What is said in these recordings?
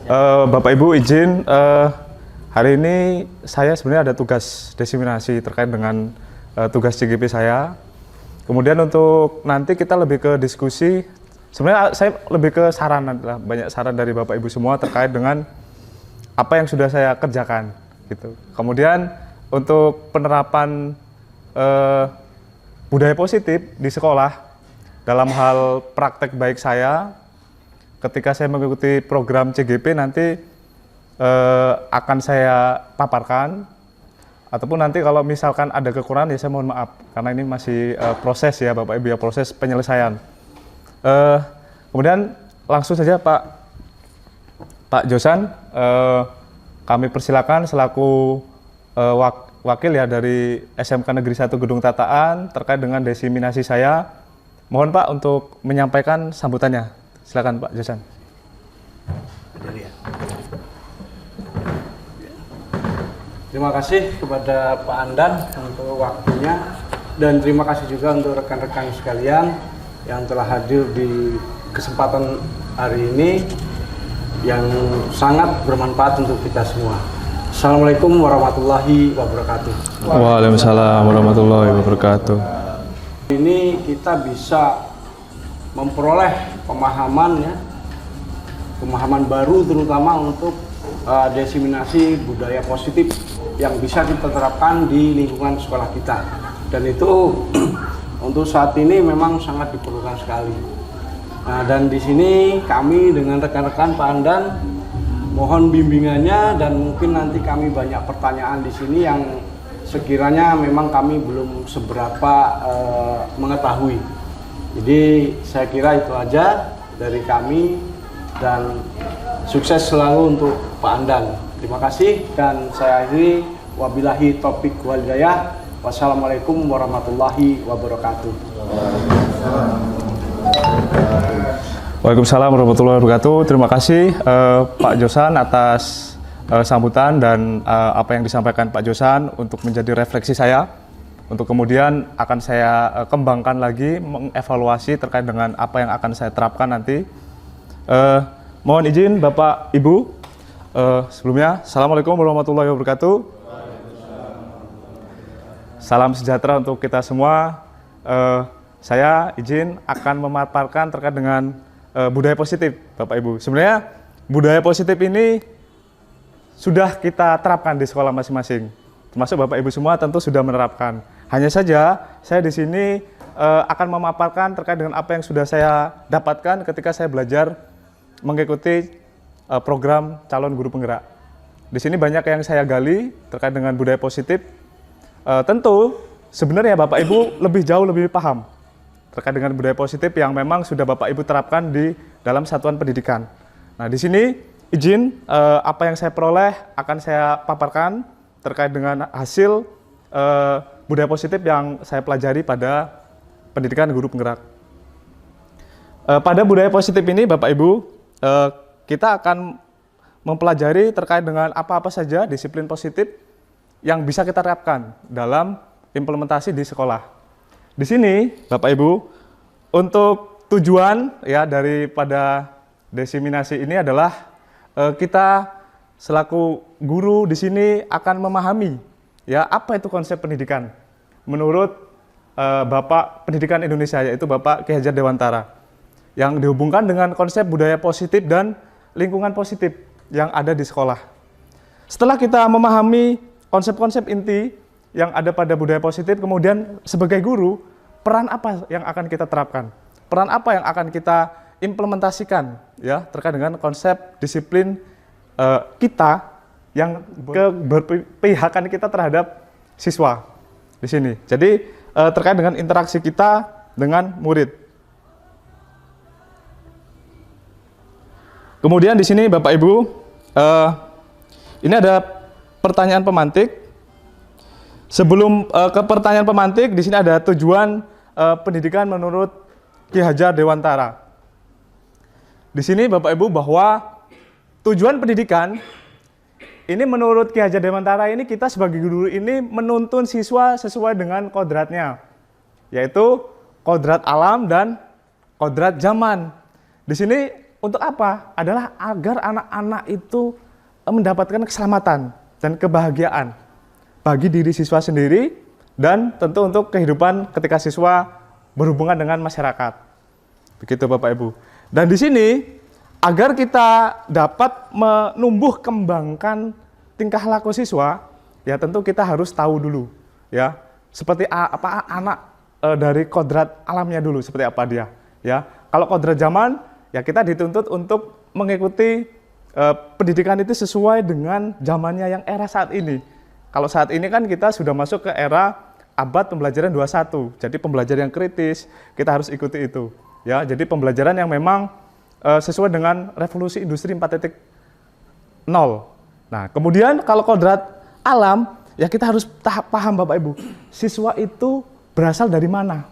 Bapak Ibu izin, hari ini saya sebenarnya ada tugas diseminasi terkait dengan tugas CGP saya. Kemudian untuk nanti kita lebih ke diskusi, sebenarnya saya lebih ke saran, banyak saran dari Bapak Ibu semua terkait dengan apa yang sudah saya kerjakan, gitu. Kemudian untuk penerapan budaya positif di sekolah dalam hal praktek baik saya, ketika saya mengikuti program CGP nanti akan saya paparkan, ataupun nanti kalau misalkan ada kekurangan ya saya mohon maaf karena ini masih proses ya Bapak Ibu ya, proses penyelesaian. Kemudian langsung saja Pak Josan, kami persilakan selaku wakil ya dari SMK Negeri 1 Gedung Tataan terkait dengan diseminasi saya. Mohon Pak untuk menyampaikan sambutannya. Silakan Pak Josan. Terima kasih kepada Pak Andan untuk waktunya, dan terima kasih juga untuk rekan-rekan sekalian yang telah hadir di kesempatan hari ini yang sangat bermanfaat untuk kita semua. Assalamualaikum warahmatullahi wabarakatuh. Waalaikumsalam warahmatullahi wabarakatuh. Ini kita bisa memperoleh pemahaman baru terutama untuk diseminasi budaya positif yang bisa kita terapkan di lingkungan sekolah kita, dan itu untuk saat ini memang sangat diperlukan sekali. Nah, dan di sini kami dengan rekan-rekan Pak Andan mohon bimbingannya, dan mungkin nanti kami banyak pertanyaan di sini yang sekiranya memang kami belum seberapa mengetahui. Jadi saya kira itu aja dari kami, dan sukses selalu untuk Pak Andan. Terima kasih, dan saya akhiri wabillahi taufiq wal hidayah. Wassalamualaikum warahmatullahi wabarakatuh. Waalaikumsalam warahmatullahi wabarakatuh. Terima kasih Pak Josan atas sambutan dan apa yang disampaikan Pak Josan untuk menjadi refleksi saya. Untuk kemudian akan saya kembangkan lagi, mengevaluasi terkait dengan apa yang akan saya terapkan nanti. Mohon izin Bapak Ibu, sebelumnya Assalamualaikum warahmatullahi wabarakatuh. Salam sejahtera untuk kita semua. Saya izin akan memaparkan terkait dengan budaya positif Bapak Ibu. Sebenarnya budaya positif ini sudah kita terapkan di sekolah masing-masing. Termasuk Bapak Ibu semua tentu sudah menerapkan. Hanya saja saya di sini akan memaparkan terkait dengan apa yang sudah saya dapatkan ketika saya belajar mengikuti program calon guru penggerak. Di sini banyak yang saya gali terkait dengan budaya positif. Tentu sebenarnya Bapak Ibu lebih paham terkait dengan budaya positif yang memang sudah Bapak Ibu terapkan di dalam satuan pendidikan. Nah, di sini izin apa yang saya peroleh akan saya paparkan terkait dengan hasil budaya positif yang saya pelajari pada pendidikan guru penggerak. Pada budaya positif ini Bapak Ibu, kita akan mempelajari terkait dengan apa-apa saja disiplin positif yang bisa kita terapkan dalam implementasi di sekolah. Di sini, Bapak Ibu, untuk tujuan ya daripada diseminasi ini adalah kita selaku guru di sini akan memahami ya apa itu konsep pendidikan menurut Bapak Pendidikan Indonesia, yaitu Bapak Ki Hajar Dewantara, yang dihubungkan dengan konsep budaya positif dan lingkungan positif yang ada di sekolah. Setelah kita memahami konsep-konsep inti yang ada pada budaya positif, kemudian sebagai guru, peran apa yang akan kita terapkan? Peran apa yang akan kita implementasikan ya terkait dengan konsep disiplin kita yang keberpihakan kita terhadap siswa di sini. Jadi terkait dengan interaksi kita dengan murid. Kemudian di sini Bapak Ibu, ini ada pertanyaan pemantik. Sebelum ke pertanyaan pemantik, di sini ada tujuan pendidikan menurut Ki Hajar Dewantara. Di sini Bapak Ibu bahwa tujuan pendidikan ini menurut Ki Hajar Dewantara ini kita sebagai guru ini menuntun siswa sesuai dengan kodratnya, yaitu kodrat alam dan kodrat zaman. Di sini untuk apa? Adalah agar anak-anak itu mendapatkan keselamatan dan kebahagiaan bagi diri siswa sendiri dan tentu untuk kehidupan ketika siswa berhubungan dengan masyarakat. Begitu Bapak Ibu. Dan di sini agar kita dapat menumbuh kembangkan tingkah laku siswa, ya tentu kita harus tahu dulu ya seperti apa anak dari kodrat alamnya dulu seperti apa dia ya. Kalau kodrat zaman ya kita dituntut untuk mengikuti pendidikan itu sesuai dengan zamannya yang era saat ini. Kalau saat ini kan kita sudah masuk ke era abad pembelajaran 21. Jadi pembelajaran yang kritis, kita harus ikuti itu ya. Jadi pembelajaran yang memang sesuai dengan revolusi industri 4.0. Nah, kemudian kalau kodrat alam, ya kita harus paham Bapak Ibu, siswa itu berasal dari mana?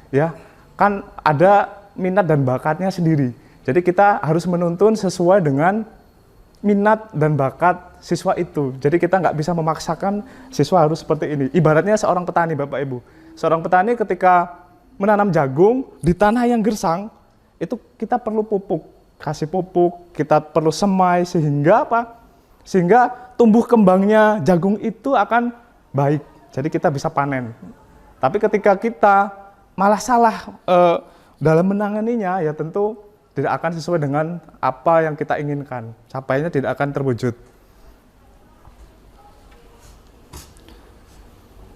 Ya, kan ada minat dan bakatnya sendiri. Jadi kita harus menuntun sesuai dengan minat dan bakat siswa itu. Jadi kita nggak bisa memaksakan siswa harus seperti ini. Ibaratnya seorang petani Bapak Ibu. Seorang petani ketika menanam jagung di tanah yang gersang, itu kita perlu pupuk. Kasih pupuk, kita perlu semai sehingga apa? Sehingga tumbuh kembangnya jagung itu akan baik. Jadi kita bisa panen. Tapi ketika kita malah salah dalam menanganinya, ya tentu tidak akan sesuai dengan apa yang kita inginkan. Capainya tidak akan terwujud.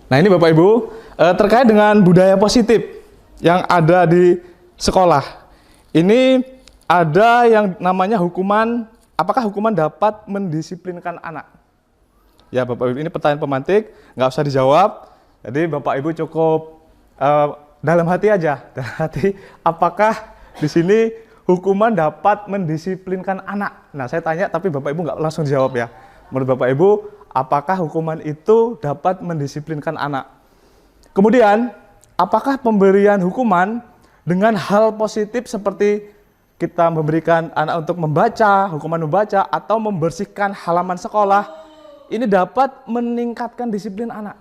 Nah ini Bapak Ibu, terkait dengan budaya positif yang ada di sekolah. Ini ada yang namanya hukuman. Apakah hukuman dapat mendisiplinkan anak? Ya Bapak Ibu, ini pertanyaan pemantik, nggak usah dijawab. Jadi Bapak Ibu cukup dalam hati aja, dalam hati. Apakah di sini hukuman dapat mendisiplinkan anak? Nah saya tanya, tapi Bapak Ibu nggak langsung jawab ya. Menurut Bapak Ibu, apakah hukuman itu dapat mendisiplinkan anak? Kemudian, apakah pemberian hukuman dengan hal positif seperti kita memberikan anak untuk membaca, hukuman membaca, atau membersihkan halaman sekolah, ini dapat meningkatkan disiplin anak.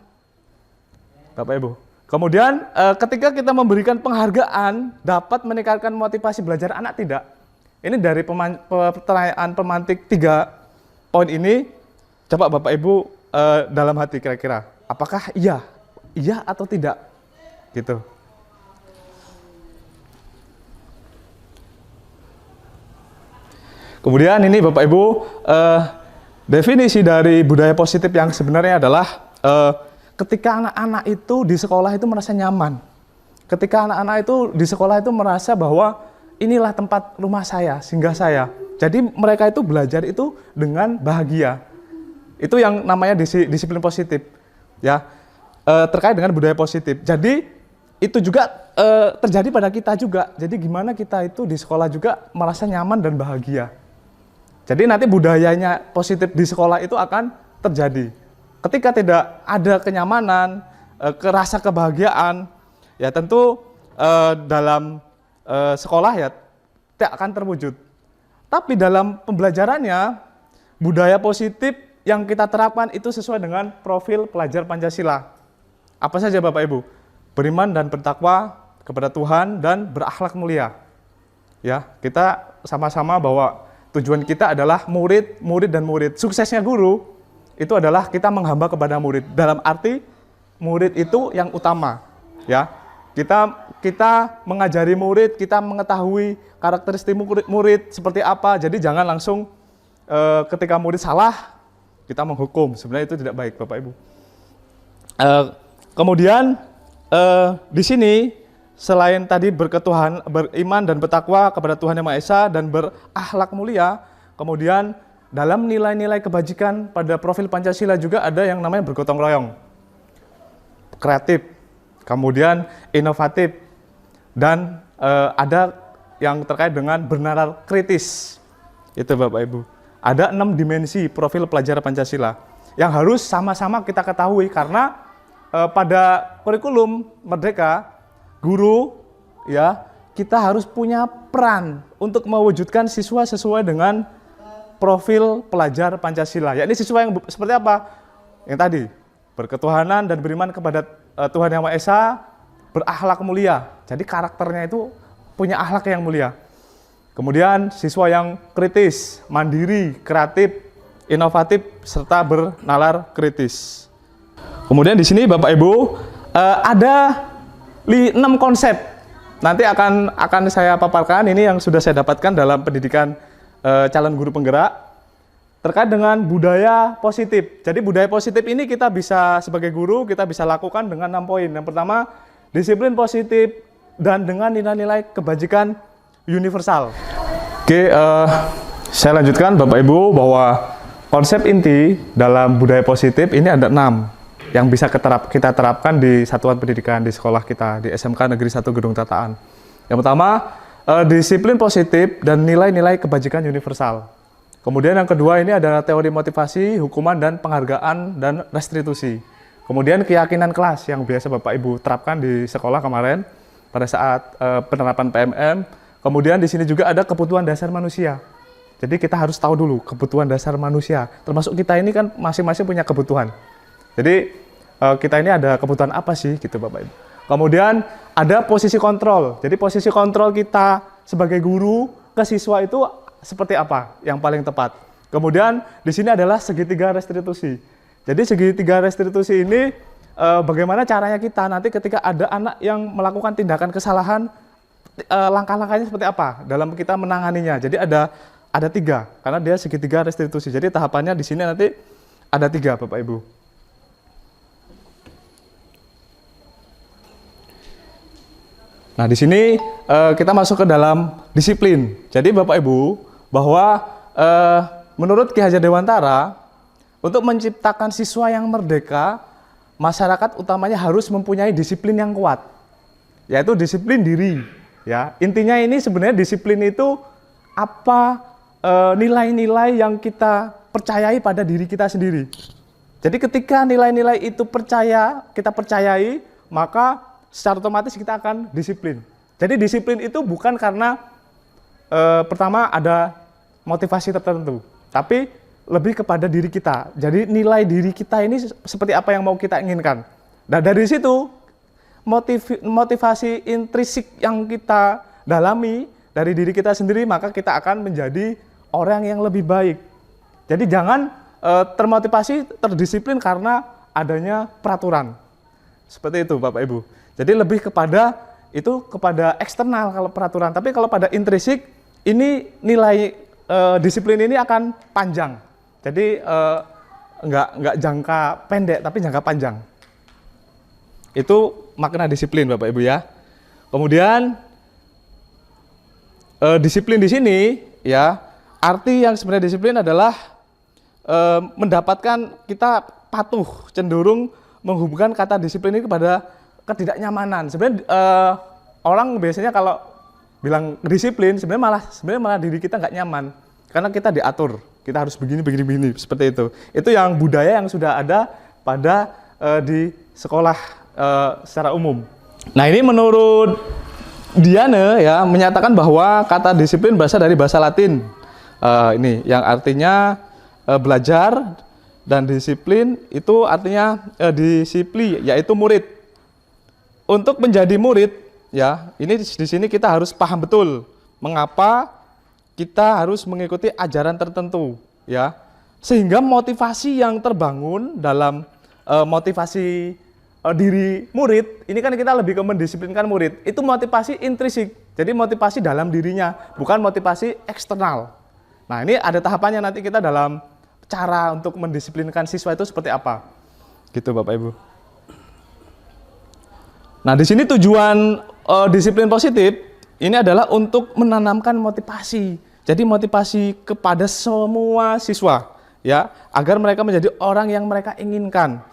Bapak Ibu. Kemudian ketika kita memberikan penghargaan, dapat meningkatkan motivasi belajar anak tidak? Ini dari pertanyaan pemantik 3 poin ini, coba Bapak Ibu dalam hati kira-kira, apakah iya? Iya atau tidak? Gitu. Kemudian ini Bapak Ibu, definisi dari budaya positif yang sebenarnya adalah ketika anak-anak itu di sekolah itu merasa nyaman. Ketika anak-anak itu di sekolah itu merasa bahwa inilah tempat rumah saya, singgah saya. Jadi mereka itu belajar itu dengan bahagia. Itu yang namanya disiplin positif. Ya, terkait dengan budaya positif. Jadi itu juga terjadi pada kita juga. Jadi gimana kita itu di sekolah juga merasa nyaman dan bahagia. Jadi nanti budayanya positif di sekolah itu akan terjadi. Ketika tidak ada kenyamanan, rasa kebahagiaan, ya tentu dalam sekolah ya tidak akan terwujud. Tapi dalam pembelajarannya, budaya positif yang kita terapkan itu sesuai dengan profil pelajar Pancasila. Apa saja Bapak Ibu? Beriman dan bertakwa kepada Tuhan dan berakhlak mulia. Ya, kita sama-sama bahwa tujuan kita adalah murid dan murid. Suksesnya guru itu adalah kita menghamba kepada murid. Dalam arti murid itu yang utama, ya. Kita mengajari murid, kita mengetahui karakteristik murid seperti apa. Jadi jangan langsung ketika murid salah kita menghukum. Sebenarnya itu tidak baik, Bapak Ibu. Kemudian di sini selain tadi beriman dan bertakwa kepada Tuhan Yang Maha Esa dan berakhlak mulia, kemudian dalam nilai-nilai kebajikan pada profil Pancasila juga ada yang namanya bergotong royong, kreatif, kemudian inovatif, dan ada yang terkait dengan bernalar kritis. Itu Bapak Ibu. Ada 6 dimensi profil pelajar Pancasila yang harus sama-sama kita ketahui karena pada kurikulum Merdeka, guru ya kita harus punya peran untuk mewujudkan siswa sesuai dengan profil pelajar Pancasila. Ya ini siswa yang seperti apa? Yang tadi, berketuhanan dan beriman kepada Tuhan Yang Maha Esa, berakhlak mulia. Jadi karakternya itu punya akhlak yang mulia. Kemudian siswa yang kritis, mandiri, kreatif, inovatif, serta bernalar kritis. Kemudian di sini Bapak Ibu ada 6 konsep. Nanti akan saya paparkan, ini yang sudah saya dapatkan dalam pendidikan calon guru penggerak terkait dengan budaya positif. Jadi budaya positif ini kita bisa sebagai guru kita bisa lakukan dengan 6 poin. Yang pertama, disiplin positif dan dengan nilai-nilai kebajikan universal. Oke, saya lanjutkan Bapak Ibu bahwa konsep inti dalam budaya positif ini ada 6 yang bisa kita terapkan di satuan pendidikan di sekolah kita di SMK Negeri 1 Gedung Tataan. Yang pertama, disiplin positif dan nilai-nilai kebajikan universal. Kemudian yang kedua ini adalah teori motivasi, hukuman dan penghargaan dan restitusi. Kemudian keyakinan kelas yang biasa Bapak Ibu terapkan di sekolah kemarin pada saat penerapan PMM. Kemudian di sini juga ada kebutuhan dasar manusia. Jadi kita harus tahu dulu kebutuhan dasar manusia. Termasuk kita ini kan masing-masing punya kebutuhan. Jadi kita ini ada kebutuhan apa sih gitu Bapak Ibu. Kemudian ada posisi kontrol. Jadi posisi kontrol kita sebagai guru ke siswa itu seperti apa yang paling tepat. Kemudian di sini adalah segitiga restitusi. Jadi segitiga restitusi ini bagaimana caranya kita nanti ketika ada anak yang melakukan tindakan kesalahan, langkah-langkahnya seperti apa dalam kita menanganinya. Jadi ada 3 karena dia segitiga restitusi. Jadi tahapannya di sini nanti ada 3 Bapak Ibu. Nah di sini kita masuk ke dalam disiplin. Jadi Bapak Ibu bahwa menurut Ki Hajar Dewantara untuk menciptakan siswa yang merdeka, masyarakat utamanya harus mempunyai disiplin yang kuat, yaitu disiplin diri. Ya, intinya ini sebenarnya disiplin itu apa nilai-nilai yang kita percayai pada diri kita sendiri. Jadi ketika nilai-nilai itu kita percayai, maka secara otomatis kita akan disiplin. Jadi disiplin itu bukan karena pertama ada motivasi tertentu, tapi lebih kepada diri kita. Jadi nilai diri kita ini seperti apa yang mau kita inginkan. Dan dari situ motivasi intrinsik yang kita dalami dari diri kita sendiri, maka kita akan menjadi orang yang lebih baik. Jadi jangan termotivasi, terdisiplin karena adanya peraturan. Seperti itu Bapak Ibu. Jadi lebih kepada eksternal kalau peraturan. Tapi kalau pada intrinsik, ini nilai disiplin ini akan panjang. Jadi nggak jangka pendek, tapi jangka panjang. Itu makna disiplin Bapak Ibu ya. Kemudian disiplin di sini ya, arti yang sebenarnya disiplin adalah mendapatkan kita patuh, cenderung menghubungkan kata disiplin ini kepada ketidaknyamanan. Sebenarnya orang biasanya kalau bilang disiplin, sebenarnya malah diri kita nggak nyaman karena kita diatur, kita harus begini seperti itu. Itu yang budaya yang sudah ada pada di sekolah secara umum. Nah ini menurut Diane ya menyatakan bahwa kata disiplin berasal dari bahasa Latin ini yang artinya belajar, dan disiplin itu artinya disipli, yaitu murid. Untuk menjadi murid ya, ini di sini kita harus paham betul mengapa kita harus mengikuti ajaran tertentu ya, sehingga motivasi yang terbangun dalam motivasi diri murid ini kan kita lebih ke mendisiplinkan murid, itu motivasi intrinsik, jadi motivasi dalam dirinya, bukan motivasi eksternal. Nah ini ada tahapannya nanti kita dalam cara untuk mendisiplinkan siswa itu seperti apa gitu Bapak Ibu. Nah di sini tujuan disiplin positif ini adalah untuk menanamkan motivasi. Jadi motivasi kepada semua siswa ya, agar mereka menjadi orang yang mereka inginkan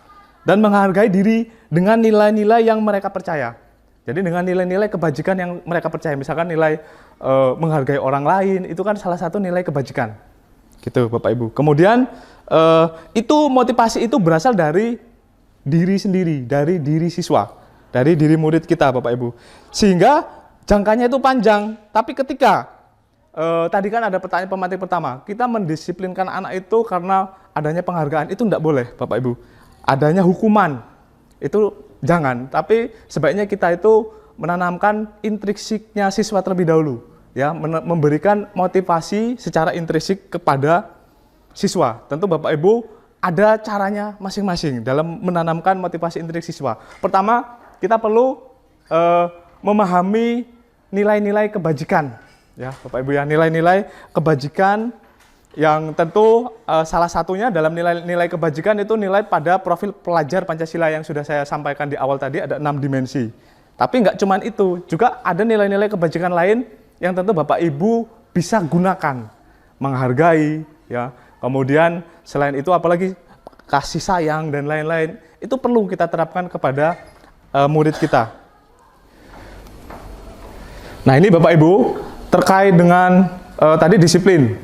dan menghargai diri dengan nilai-nilai yang mereka percaya. Jadi dengan nilai-nilai kebajikan yang mereka percaya, misalkan nilai menghargai orang lain, itu kan salah satu nilai kebajikan. Gitu Bapak Ibu. Kemudian itu motivasi itu berasal dari diri sendiri, dari diri siswa, dari diri murid kita Bapak Ibu. Sehingga jangkanya itu panjang, tapi ketika tadi kan ada pertanyaan pemantik pertama, kita mendisiplinkan anak itu karena adanya penghargaan, itu tidak boleh Bapak Ibu. Adanya hukuman, itu jangan, tapi sebaiknya kita itu menanamkan intrinsiknya siswa terlebih dahulu. ya memberikan motivasi secara intrinsik kepada siswa. Tentu Bapak Ibu ada caranya masing-masing dalam menanamkan motivasi intrinsik siswa. Pertama, kita perlu memahami nilai-nilai kebajikan, ya Bapak Ibu ya, nilai-nilai kebajikan yang tentu salah satunya dalam nilai-nilai kebajikan itu nilai pada profil pelajar Pancasila yang sudah saya sampaikan di awal tadi, ada 6 dimensi. Tapi nggak cuma itu, juga ada nilai-nilai kebajikan lain yang tentu Bapak Ibu bisa gunakan, menghargai, ya. Kemudian selain itu apalagi kasih sayang dan lain-lain, itu perlu kita terapkan kepada murid kita. Nah ini Bapak Ibu terkait dengan tadi disiplin.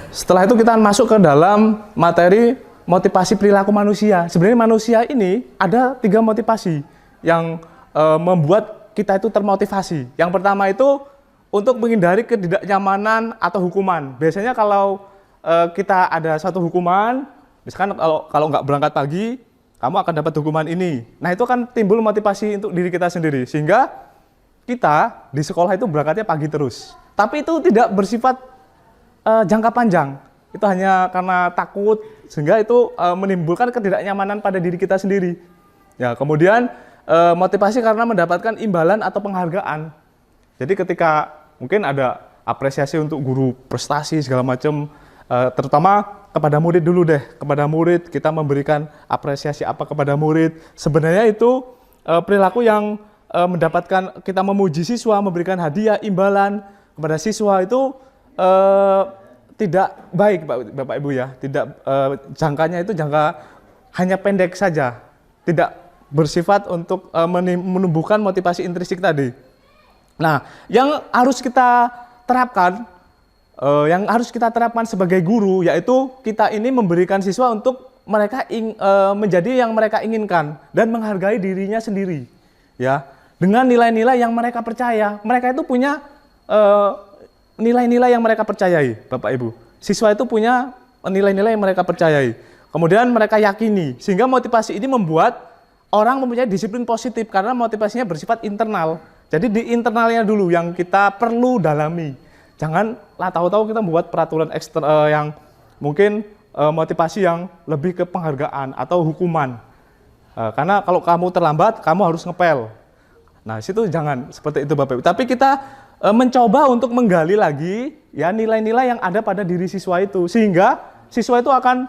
Setelah itu kita masuk ke dalam materi motivasi perilaku manusia. Sebenarnya manusia ini ada 3 motivasi yang membuat kita itu termotivasi. Yang pertama itu untuk menghindari ketidaknyamanan atau hukuman. Biasanya kalau kita ada suatu hukuman, misalkan kalau nggak berangkat pagi, kamu akan dapat hukuman ini. Nah itu kan timbul motivasi untuk diri kita sendiri. Sehingga kita di sekolah itu berangkatnya pagi terus. Tapi itu tidak bersifat jangka panjang, itu hanya karena takut sehingga itu menimbulkan ketidaknyamanan pada diri kita sendiri. Ya, kemudian motivasi karena mendapatkan imbalan atau penghargaan. Jadi ketika mungkin ada apresiasi untuk guru prestasi segala macam, terutama kepada murid dulu deh, kepada murid kita memberikan apresiasi apa kepada murid. Sebenarnya itu perilaku yang mendapatkan kita memuji siswa, memberikan hadiah, imbalan kepada siswa itu tidak baik Bapak Ibu ya, tidak jangkanya itu jangka hanya pendek saja, tidak bersifat untuk menumbuhkan motivasi intrinsik tadi. Nah, yang harus kita terapkan, sebagai guru yaitu kita ini memberikan siswa untuk mereka menjadi yang mereka inginkan dan menghargai dirinya sendiri, ya, dengan nilai-nilai yang mereka percaya. Mereka itu punya nilai-nilai yang mereka percayai, Bapak Ibu. Siswa itu punya nilai-nilai yang mereka percayai. Kemudian mereka yakini, sehingga motivasi ini membuat orang mempunyai disiplin positif karena motivasinya bersifat internal. Jadi di internalnya dulu yang kita perlu dalami. Janganlah tahu-tahu kita membuat peraturan eksternal yang mungkin motivasi yang lebih ke penghargaan atau hukuman. Karena kalau kamu terlambat, kamu harus ngepel. Nah, situ jangan seperti itu Bapak Ibu. Tapi kita mencoba untuk menggali lagi ya nilai-nilai yang ada pada diri siswa itu, sehingga siswa itu akan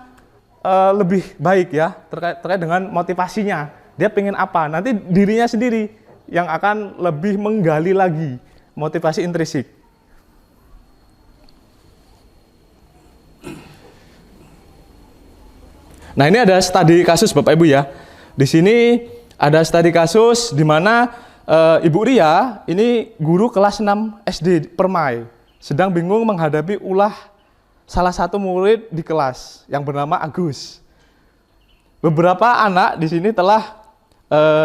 lebih baik ya terkait dengan motivasinya. Dia pengen apa? Nanti dirinya sendiri yang akan lebih menggali lagi motivasi intrinsik. Nah, ini ada studi kasus Bapak Ibu ya. Di sini ada studi kasus di mana Ibu Ria, ini guru kelas 6 SD Permai, sedang bingung menghadapi ulah salah satu murid di kelas yang bernama Agus. Beberapa anak di sini telah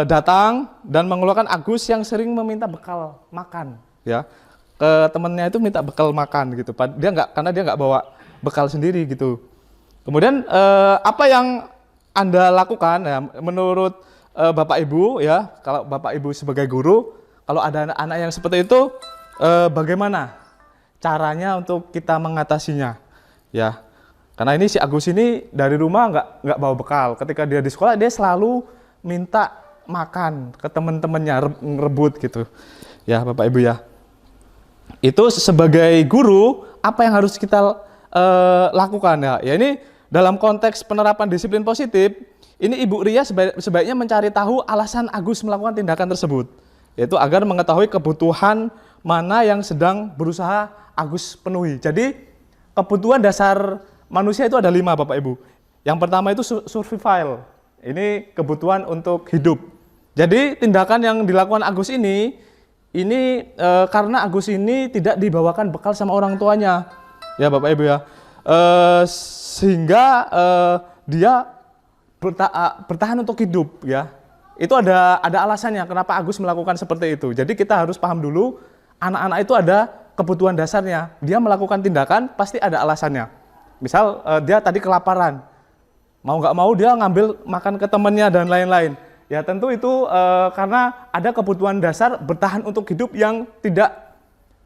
datang dan mengeluarkan Agus yang sering meminta bekal makan, ya, ke temannya itu minta bekal makan gitu. Karena dia nggak bawa bekal sendiri gitu. Kemudian apa yang Anda lakukan ya, menurut Bapak Ibu ya, kalau Bapak Ibu sebagai guru, kalau ada anak-anak yang seperti itu, bagaimana caranya untuk kita mengatasinya, ya? Karena ini si Agus ini dari rumah nggak bawa bekal. Ketika dia di sekolah dia selalu minta makan ke teman-temannya, ngerebut gitu, ya Bapak Ibu ya. Itu sebagai guru apa yang harus kita lakukan ya? Ya ini dalam konteks penerapan disiplin positif. Ini Ibu Ria sebaiknya mencari tahu alasan Agus melakukan tindakan tersebut, yaitu agar mengetahui kebutuhan mana yang sedang berusaha Agus penuhi. Jadi kebutuhan dasar manusia itu ada 5 Bapak Ibu. Yang pertama itu survival, ini kebutuhan untuk hidup. Jadi tindakan yang dilakukan Agus ini karena Agus ini tidak dibawakan bekal sama orang tuanya, ya Bapak Ibu ya, sehingga dia bertahan untuk hidup ya. Itu ada alasannya kenapa Agus melakukan seperti itu. Jadi kita harus paham dulu anak-anak itu ada kebutuhan dasarnya. Dia melakukan tindakan pasti ada alasannya. Misal dia tadi kelaparan, mau nggak mau dia ngambil makan ke temannya dan lain-lain. Ya tentu itu karena ada kebutuhan dasar bertahan untuk hidup yang tidak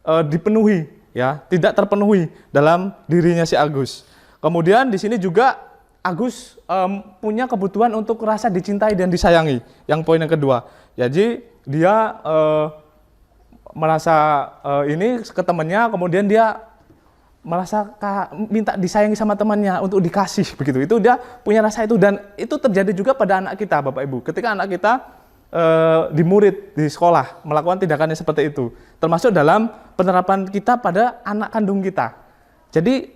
dipenuhi, ya, tidak terpenuhi dalam dirinya si Agus. Kemudian di sini juga Agus punya kebutuhan untuk rasa dicintai dan disayangi. Yang poin yang kedua, jadi dia merasa ini ke temannya, kemudian dia merasa minta disayangi sama temannya untuk dikasih begitu. Itu dia punya rasa itu, dan itu terjadi juga pada anak kita, Bapak Ibu. Ketika anak kita di murid di sekolah melakukan tindakannya seperti itu, termasuk dalam penerapan kita pada anak kandung kita. Jadi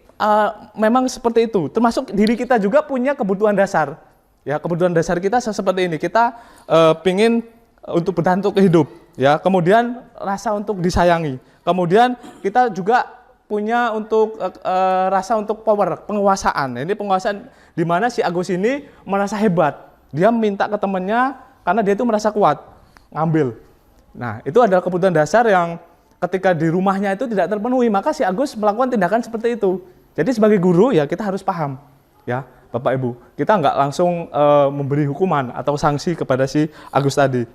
memang seperti itu. Termasuk diri kita juga punya kebutuhan dasar. Ya, kebutuhan dasar kita seperti ini. Kita pingin untuk bertahan untuk hidup, ya. Kemudian rasa untuk disayangi. Kemudian kita juga punya untuk rasa untuk power, penguasaan. Ini penguasaan di mana si Agus ini merasa hebat. Dia minta ke temannya karena dia itu merasa kuat, ngambil. Nah, itu adalah kebutuhan dasar yang ketika di rumahnya itu tidak terpenuhi, maka si Agus melakukan tindakan seperti itu. Jadi sebagai guru ya kita harus paham, ya Bapak Ibu. Kita nggak langsung memberi hukuman atau sanksi kepada si Agus tadi.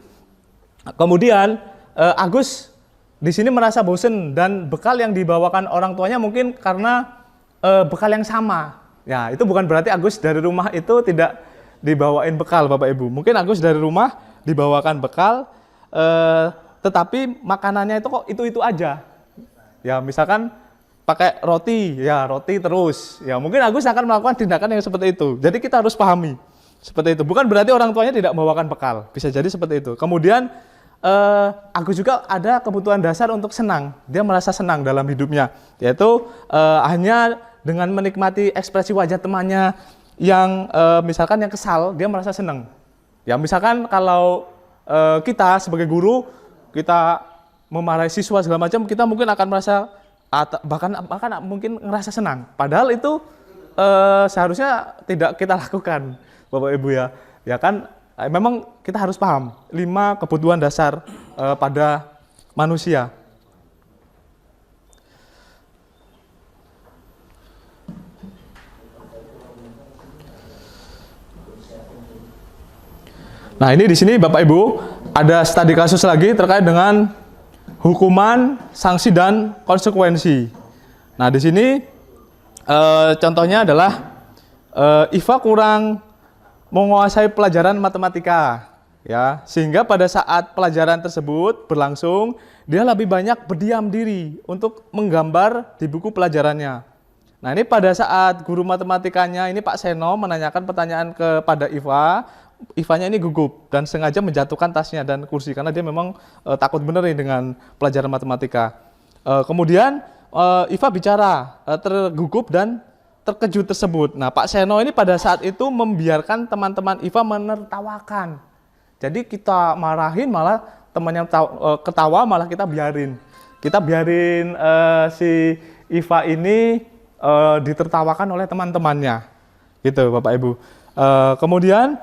Kemudian Agus di sini merasa bosen, dan bekal yang dibawakan orang tuanya mungkin karena bekal yang sama. Ya, itu bukan berarti Agus dari rumah itu tidak dibawain bekal, Bapak Ibu. Mungkin Agus dari rumah dibawakan bekal, tetapi makanannya itu kok itu aja. Ya, misalkan pakai roti, ya roti terus. Ya, mungkin Agus akan melakukan tindakan yang seperti itu. Jadi kita harus pahami seperti itu. Bukan berarti orang tuanya tidak membawakan bekal. Bisa jadi seperti itu. Kemudian Agus juga ada kebutuhan dasar untuk senang. Dia merasa senang dalam hidupnya, yaitu hanya dengan menikmati ekspresi wajah temannya yang misalkan yang kesal, dia merasa senang. Ya, misalkan kalau kita sebagai guru, kita memarahi siswa segala macam, kita mungkin akan merasa bahkan mungkin ngerasa senang. Padahal itu seharusnya tidak kita lakukan, Bapak Ibu, ya. Ya kan, memang kita harus paham 5 kebutuhan dasar pada manusia. Nah, ini di sini Bapak Ibu ada studi kasus lagi terkait dengan hukuman, sanksi, dan konsekuensi. Nah, di sini contohnya adalah Iva kurang menguasai pelajaran matematika, ya, sehingga pada saat pelajaran tersebut berlangsung, dia lebih banyak berdiam diri untuk menggambar di buku pelajarannya. Nah, ini pada saat guru matematikanya ini Pak Seno menanyakan pertanyaan kepada Iva, Ivanya ini gugup dan sengaja menjatuhkan tasnya dan kursi karena dia memang takut bener nih dengan pelajaran matematika. Kemudian Iva bicara tergugup dan terkejut tersebut. Nah, Pak Seno ini pada saat itu membiarkan teman-teman Iva menertawakan. Jadi kita marahin malah temannya ketawa, malah kita biarin. Kita biarin si Iva ini ditertawakan oleh teman-temannya. Gitu, Bapak Ibu. Kemudian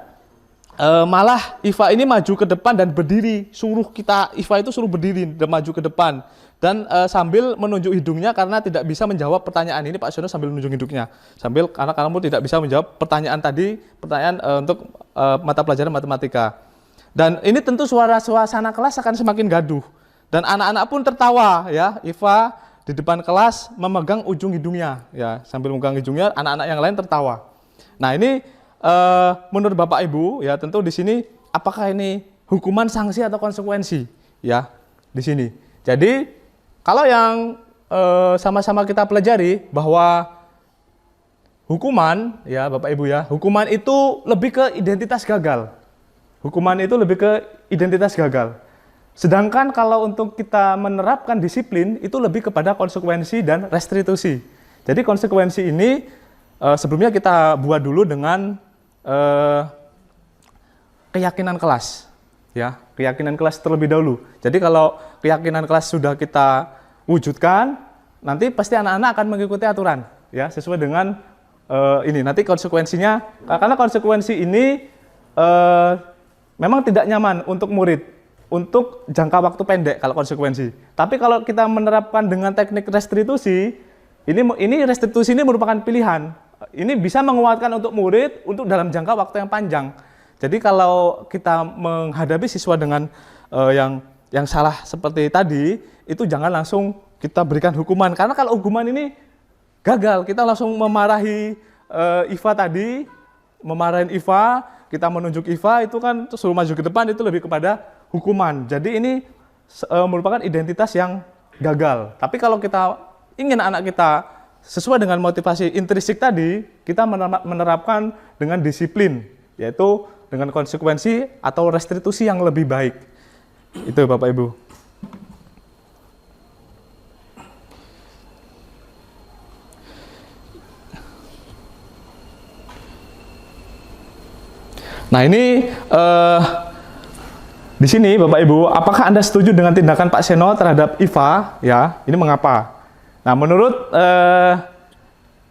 malah Iva ini maju ke depan dan berdiri, Iva itu suruh berdiri dan maju ke depan. Dan sambil menunjuk hidungnya karena tidak bisa menjawab pertanyaan ini, Pak Seno sambil menunjuk hidungnya. Karena kamu tidak bisa menjawab pertanyaan tadi, untuk mata pelajaran matematika. Dan ini tentu suasana kelas akan semakin gaduh. Dan anak-anak pun tertawa, ya. Iva di depan kelas memegang ujung hidungnya, ya. Sambil memegang hidungnya, anak-anak yang lain tertawa. Nah, ini menurut Bapak Ibu, ya, tentu di sini apakah ini hukuman, sanksi, atau konsekuensi, ya, di sini. Jadi kalau yang sama-sama kita pelajari bahwa hukuman, ya Bapak Ibu, ya, hukuman itu lebih ke identitas gagal. Hukuman itu lebih ke identitas gagal. Sedangkan kalau untuk kita menerapkan disiplin itu lebih kepada konsekuensi dan restitusi. Jadi konsekuensi ini sebelumnya kita buat dulu dengan keyakinan kelas. Ya, keyakinan kelas terlebih dahulu. Jadi kalau keyakinan kelas sudah kita wujudkan, nanti pasti anak-anak akan mengikuti aturan, ya, sesuai dengan ini. Nanti konsekuensinya, karena konsekuensi ini memang tidak nyaman untuk murid, untuk jangka waktu pendek kalau konsekuensi. Tapi kalau kita menerapkan dengan teknik restitusi, ini restitusi ini merupakan pilihan. Ini bisa menguatkan untuk murid untuk dalam jangka waktu yang panjang. Jadi kalau kita menghadapi siswa dengan yang salah seperti tadi, itu jangan langsung kita berikan hukuman. Karena kalau hukuman ini gagal, kita langsung memarahi Iva tadi, memarahin Iva, kita menunjuk Iva, itu kan suruh maju ke depan, itu lebih kepada hukuman. Jadi ini merupakan identitas yang gagal. Tapi kalau kita ingin anak kita sesuai dengan motivasi intrinsik tadi, kita menerapkan dengan disiplin, yaitu dengan konsekuensi atau restitusi yang lebih baik. Itu Bapak Ibu. Nah ini di sini Bapak Ibu, apakah Anda setuju dengan tindakan Pak Seno terhadap Iva? Ya, ini mengapa? Nah menurut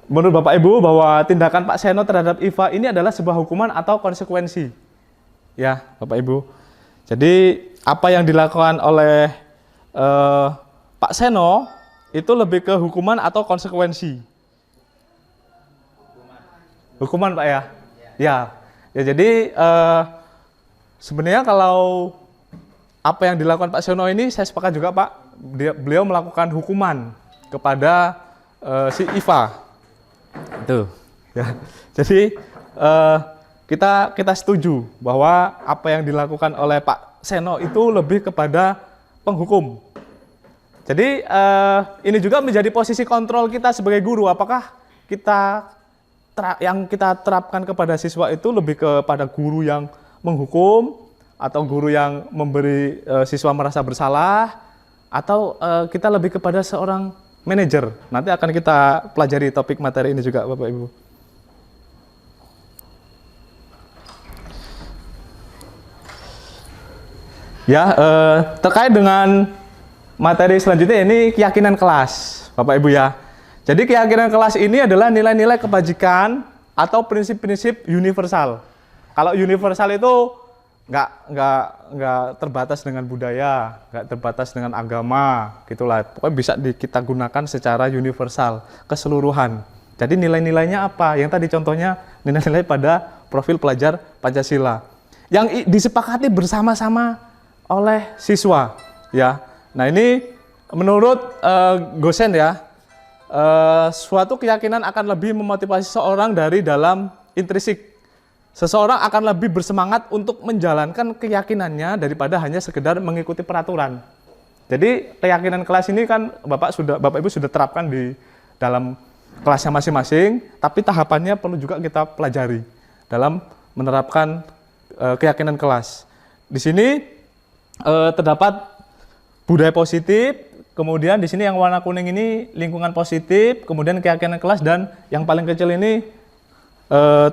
Bapak Ibu bahwa tindakan Pak Seno terhadap Iva ini adalah sebuah hukuman atau konsekuensi. Ya Bapak Ibu. Jadi apa yang dilakukan oleh Pak Seno itu lebih ke hukuman atau konsekuensi? Hukuman Pak ya? Ya. Ya jadi sebenarnya kalau apa yang dilakukan Pak Seno ini saya sepakat juga Pak, beliau melakukan hukuman kepada si Iva. Itu. Ya. Jadi kita setuju bahwa apa yang dilakukan oleh Pak Seno itu lebih kepada penghukum. Jadi ini juga menjadi posisi kontrol kita sebagai guru, apakah yang kita terapkan kepada siswa itu lebih kepada guru yang menghukum atau guru yang memberi siswa merasa bersalah, atau kita lebih kepada seorang manajer. Nanti akan kita pelajari topik materi ini juga Bapak Ibu. Ya, terkait dengan materi selanjutnya ini keyakinan kelas Bapak Ibu ya. Jadi keyakinan kelas ini adalah nilai-nilai kebajikan atau prinsip-prinsip universal. Kalau universal itu nggak terbatas dengan budaya, nggak terbatas dengan agama, gitulah. Pokoknya bisa kita gunakan secara universal, keseluruhan. Jadi nilai-nilainya apa? Yang tadi contohnya nilai-nilai pada profil pelajar Pancasila yang disepakati bersama-sama oleh siswa. Ya, nah ini menurut Gosen ya. Suatu keyakinan akan lebih memotivasi seseorang dari dalam intrinsik. Seseorang akan lebih bersemangat untuk menjalankan keyakinannya daripada hanya sekedar mengikuti peraturan. Jadi keyakinan kelas ini kan Bapak Ibu sudah terapkan di dalam kelasnya masing-masing, tapi tahapannya perlu juga kita pelajari dalam menerapkan keyakinan kelas. Di sini terdapat budaya positif. Kemudian di sini yang warna kuning ini lingkungan positif, kemudian keyakinan kelas, dan yang paling kecil ini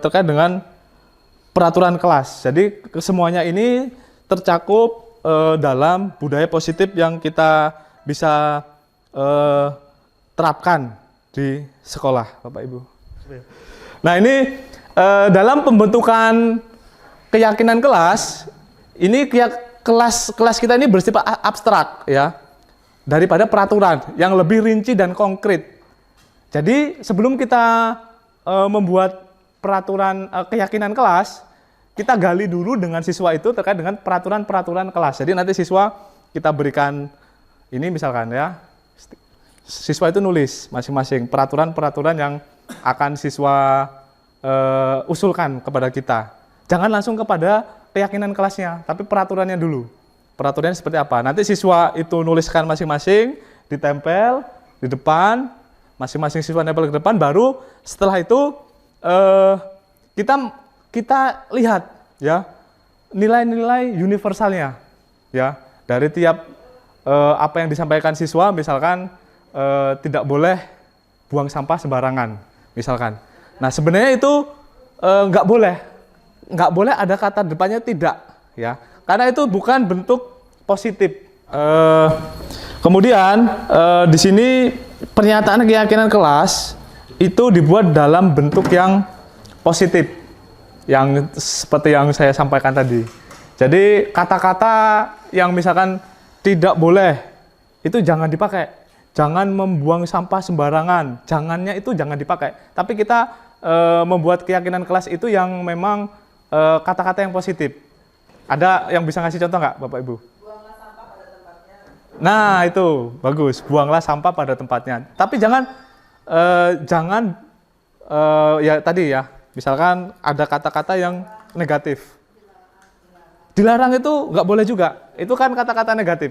terkait dengan peraturan kelas. Jadi kesemuanya ini tercakup dalam budaya positif yang kita bisa terapkan di sekolah, Bapak Ibu. Nah ini dalam pembentukan keyakinan kelas, ini kelas kita ini bersifat abstrak ya. Daripada peraturan yang lebih rinci dan konkret. Jadi sebelum kita membuat peraturan keyakinan kelas, kita gali dulu dengan siswa itu terkait dengan peraturan-peraturan kelas. Jadi nanti siswa kita berikan ini misalkan ya, siswa itu nulis masing-masing peraturan-peraturan yang akan siswa usulkan kepada kita. Jangan langsung kepada keyakinan kelasnya, tapi peraturannya dulu. Peraturannya seperti apa? Nanti siswa itu nuliskan masing-masing, ditempel di depan, masing-masing siswa nempel ke depan, baru setelah itu kita lihat ya nilai-nilai universalnya ya dari tiap apa yang disampaikan siswa, misalkan tidak boleh buang sampah sembarangan, misalkan. Nah sebenarnya itu nggak boleh ada kata depannya tidak ya. Karena itu bukan bentuk positif. Kemudian di sini pernyataan keyakinan kelas itu dibuat dalam bentuk yang positif, yang seperti yang saya sampaikan tadi. Jadi kata-kata yang misalkan tidak boleh itu jangan dipakai. Jangan membuang sampah sembarangan. Jangannya itu jangan dipakai. Tapi kita membuat keyakinan kelas itu yang memang kata-kata yang positif. Ada yang bisa ngasih contoh nggak, Bapak Ibu? Buanglah sampah pada tempatnya. Nah, itu bagus. Buanglah sampah pada tempatnya. Tapi jangan ya tadi ya, misalkan ada kata-kata yang negatif. Dilarang itu nggak boleh juga. Itu kan kata-kata negatif.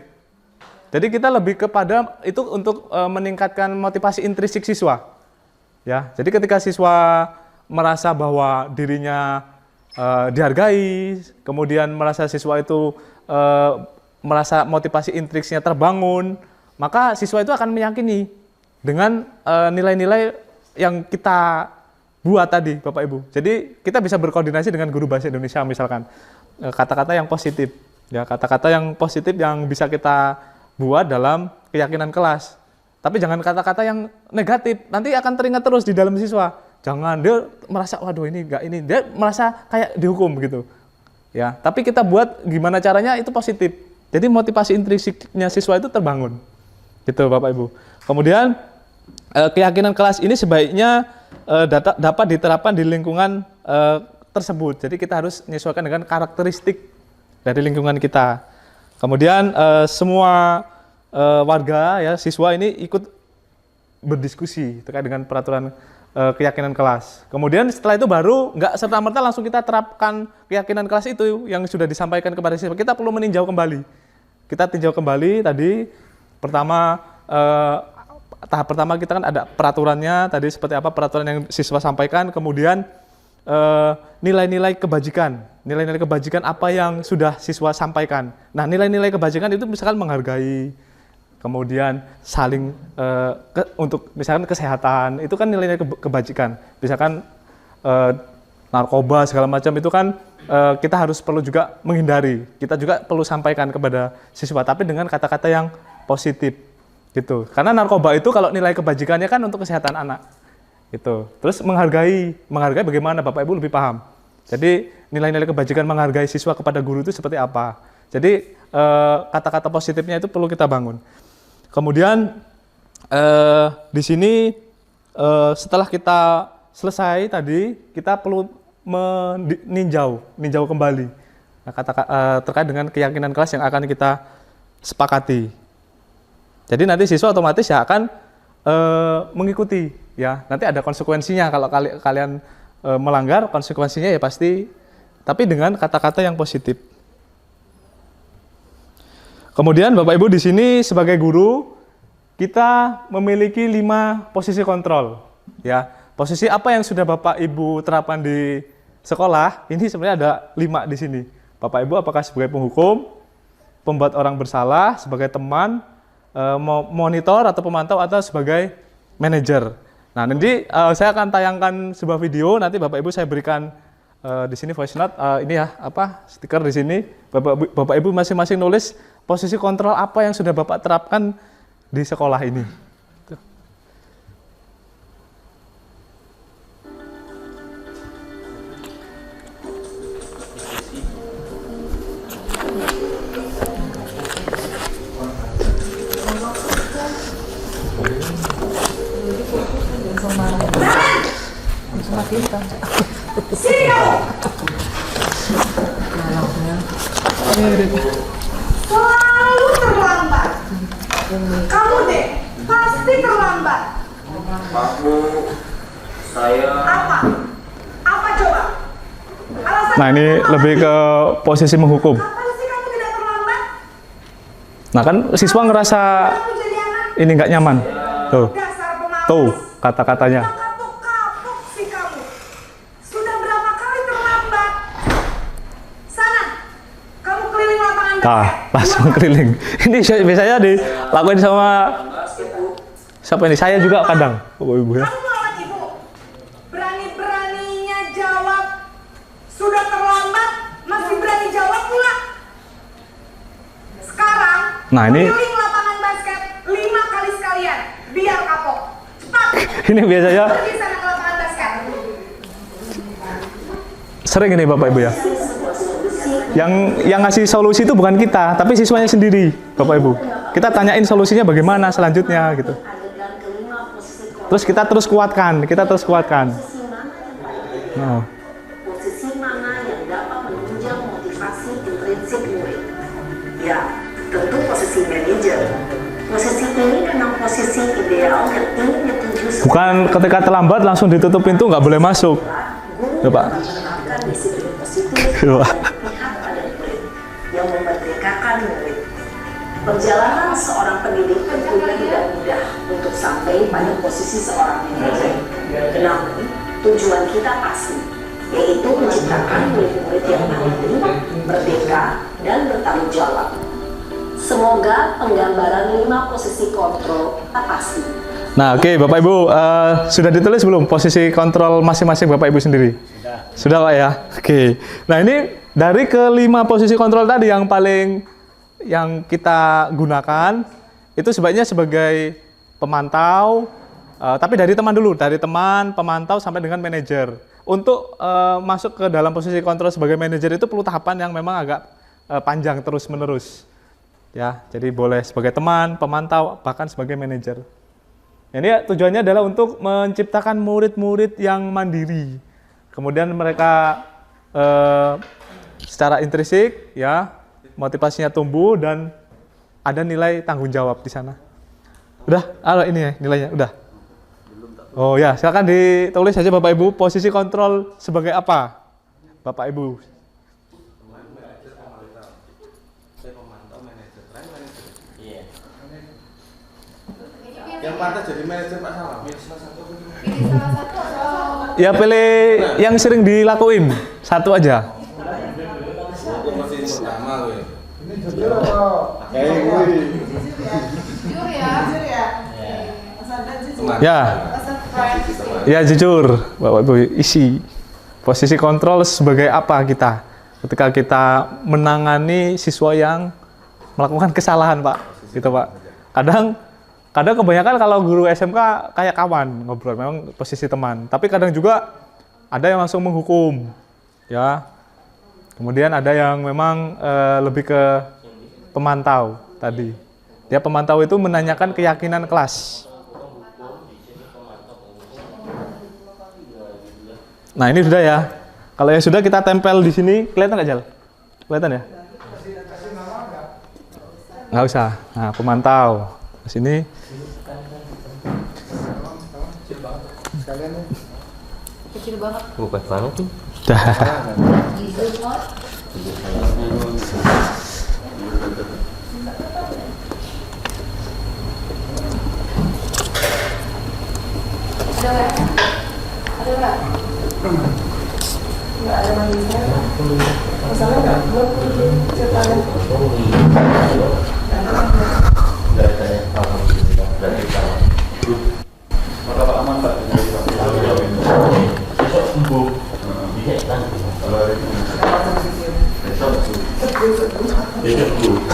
Jadi kita lebih kepada itu untuk meningkatkan motivasi intrinsik siswa. Ya, jadi ketika siswa merasa bahwa dirinya dihargai, kemudian merasa siswa itu merasa motivasi intrinsiknya terbangun, maka siswa itu akan meyakini dengan nilai-nilai yang kita buat tadi, Bapak Ibu. Jadi kita bisa berkoordinasi dengan guru bahasa Indonesia misalkan kata-kata yang positif, ya kata-kata yang positif yang bisa kita buat dalam keyakinan kelas. Tapi jangan kata-kata yang negatif, nanti akan teringat terus di dalam siswa. Jangan dia merasa waduh ini enggak ini, dia merasa kayak dihukum gitu. Ya, tapi kita buat gimana caranya itu positif. Jadi motivasi intrinsiknya siswa itu terbangun. Gitu Bapak Ibu. Kemudian keyakinan kelas ini sebaiknya dapat diterapkan di lingkungan tersebut. Jadi kita harus menyesuaikan dengan karakteristik dari lingkungan kita. Kemudian semua warga ya siswa ini ikut berdiskusi terkait dengan peraturan keyakinan kelas. Kemudian setelah itu baru nggak serta-merta langsung kita terapkan keyakinan kelas itu yang sudah disampaikan kepada siswa. Kita perlu meninjau kembali. Kita tinjau kembali tadi pertama tahap pertama kita kan ada peraturannya tadi seperti apa peraturan yang siswa sampaikan. Kemudian nilai-nilai kebajikan. Nilai-nilai kebajikan apa yang sudah siswa sampaikan. Nah, nilai-nilai kebajikan itu misalkan menghargai, kemudian saling untuk misalkan kesehatan, itu kan nilai-nilai kebajikan. Misalkan narkoba segala macam itu kan kita harus perlu juga menghindari. Kita juga perlu sampaikan kepada siswa, tapi dengan kata-kata yang positif gitu. Karena narkoba itu kalau nilai kebajikannya kan untuk kesehatan anak. Gitu. Terus menghargai bagaimana Bapak Ibu lebih paham. Jadi nilai-nilai kebajikan menghargai siswa kepada guru itu seperti apa. Jadi kata-kata positifnya itu perlu kita bangun. Kemudian di sini setelah kita selesai tadi kita perlu meninjau kembali terkait dengan keyakinan kelas yang akan kita sepakati. Jadi nanti siswa otomatis ya akan mengikuti ya. Nanti ada konsekuensinya kalau kalian melanggar, konsekuensinya ya pasti, tapi dengan kata-kata yang positif. Kemudian Bapak Ibu di sini sebagai guru kita memiliki 5 posisi kontrol ya. Posisi apa yang sudah Bapak Ibu terapkan di sekolah ini sebenarnya ada 5 di sini. Bapak Ibu apakah sebagai penghukum, pembuat orang bersalah, sebagai teman, monitor atau pemantau atau sebagai manajer. Nah, nanti saya akan tayangkan sebuah video, nanti Bapak Ibu saya berikan di sini voice note, ini ya, stiker di sini. Bapak Ibu masing-masing nulis posisi kontrol apa yang sudah Bapak terapkan di sekolah ini. Sini kamu. Selalu terlambat. Kamu deh, pasti terlambat. Maaf, saya... Apa? Apa coba? Alasan Nah, ini lebih ke posisi menghukum. kapan sih kamu tidak terlambat? Nah, kan siswa ngerasa Kamu jadi anak ini nggak nyaman. Tuh, dasar pemalas. tuh kata-katanya. Kapok-kapok sih kamu. Sudah berapa kali terlambat? Sana, kamu keliling lapangan Nah, basket. langsung keliling. Ini biasanya dilakuin sama siapa ini? Saya juga kadang, Bapak Ibu ya. Kamu lawan ibu. Berani-beraninya jawab. Sudah terlambat, masih berani jawab pula. Sekarang, Nah, ini- keliling lapangan basket 5 kali sekalian. Biar kapok. Cepat. Ini biasanya Pergi sana ke lapangan basket. sering ini Bapak Ibu ya. Yang ngasih solusi itu bukan kita, tapi siswanya sendiri, Bapak Ibu. Kita tanyain solusinya bagaimana selanjutnya gitu. Terus kita terus kuatkan. Nah, Posisi mana yang dapat menunjang motivasi intrinsik murid? Ya, tentu posisi manajer. Posisi ini memang posisi ideal yang ingin dituju Bukan ketika terlambat langsung ditutup pintu nggak boleh masuk. Ya, Pak. menerapkan disiplin positif Ya, Pak. dan pihak pada murid yang memerdekakan murid. Perjalanan seorang pendidik tentunya tidak mudah untuk sampai pada posisi seorang manajer. Namun, tujuan kita pasti, yaitu menciptakan murid-murid yang mandiri, merdeka, dan bertanggung jawab. Semoga penggambaran 5 posisi kontrol pasti. Nah, oke, Bapak Ibu, sudah ditulis belum posisi kontrol masing-masing Bapak Ibu sendiri? Sudah, Pak ya. Oke. Nah, ini dari ke-5 posisi kontrol tadi yang kita gunakan itu sebaiknya sebagai pemantau, tapi dari teman dulu, dari teman, pemantau sampai dengan manajer. Untuk masuk ke dalam posisi kontrol sebagai manajer itu perlu tahapan yang memang agak panjang terus-menerus. Ya, jadi boleh sebagai teman, pemantau, bahkan sebagai manajer. Ini tujuannya adalah untuk menciptakan murid-murid yang mandiri. Kemudian mereka secara intrinsik, ya, motivasinya tumbuh dan ada nilai tanggung jawab di sana. Udah, ini ya nilainya, udah. Oh ya, silakan ditulis saja Bapak Ibu, posisi kontrol sebagai apa? Bapak Ibu. Yang pantas jadi manajer Pak Salam. Ya pilih yang sering dilakuin, satu aja. Masih pertama gue. Ya. Ya jujur, Bapak Ibu, isi. Posisi kontrol sebagai apa kita? Ketika kita menangani siswa yang melakukan kesalahan, Pak. Gitu, Pak. Kadang kebanyakan kalau guru SMK kayak kawan ngobrol, memang posisi teman. Tapi kadang juga ada yang langsung menghukum, ya. Kemudian ada yang memang lebih ke pemantau tadi. Dia pemantau itu menanyakan keyakinan kelas. Nah ini sudah ya. Kalau yang sudah kita tempel di sini, kelihatan nggak Jal? Kelihatan ya? Nggak usah. Nah pemantau di sini. Kecil banget. Bukan banget tuh.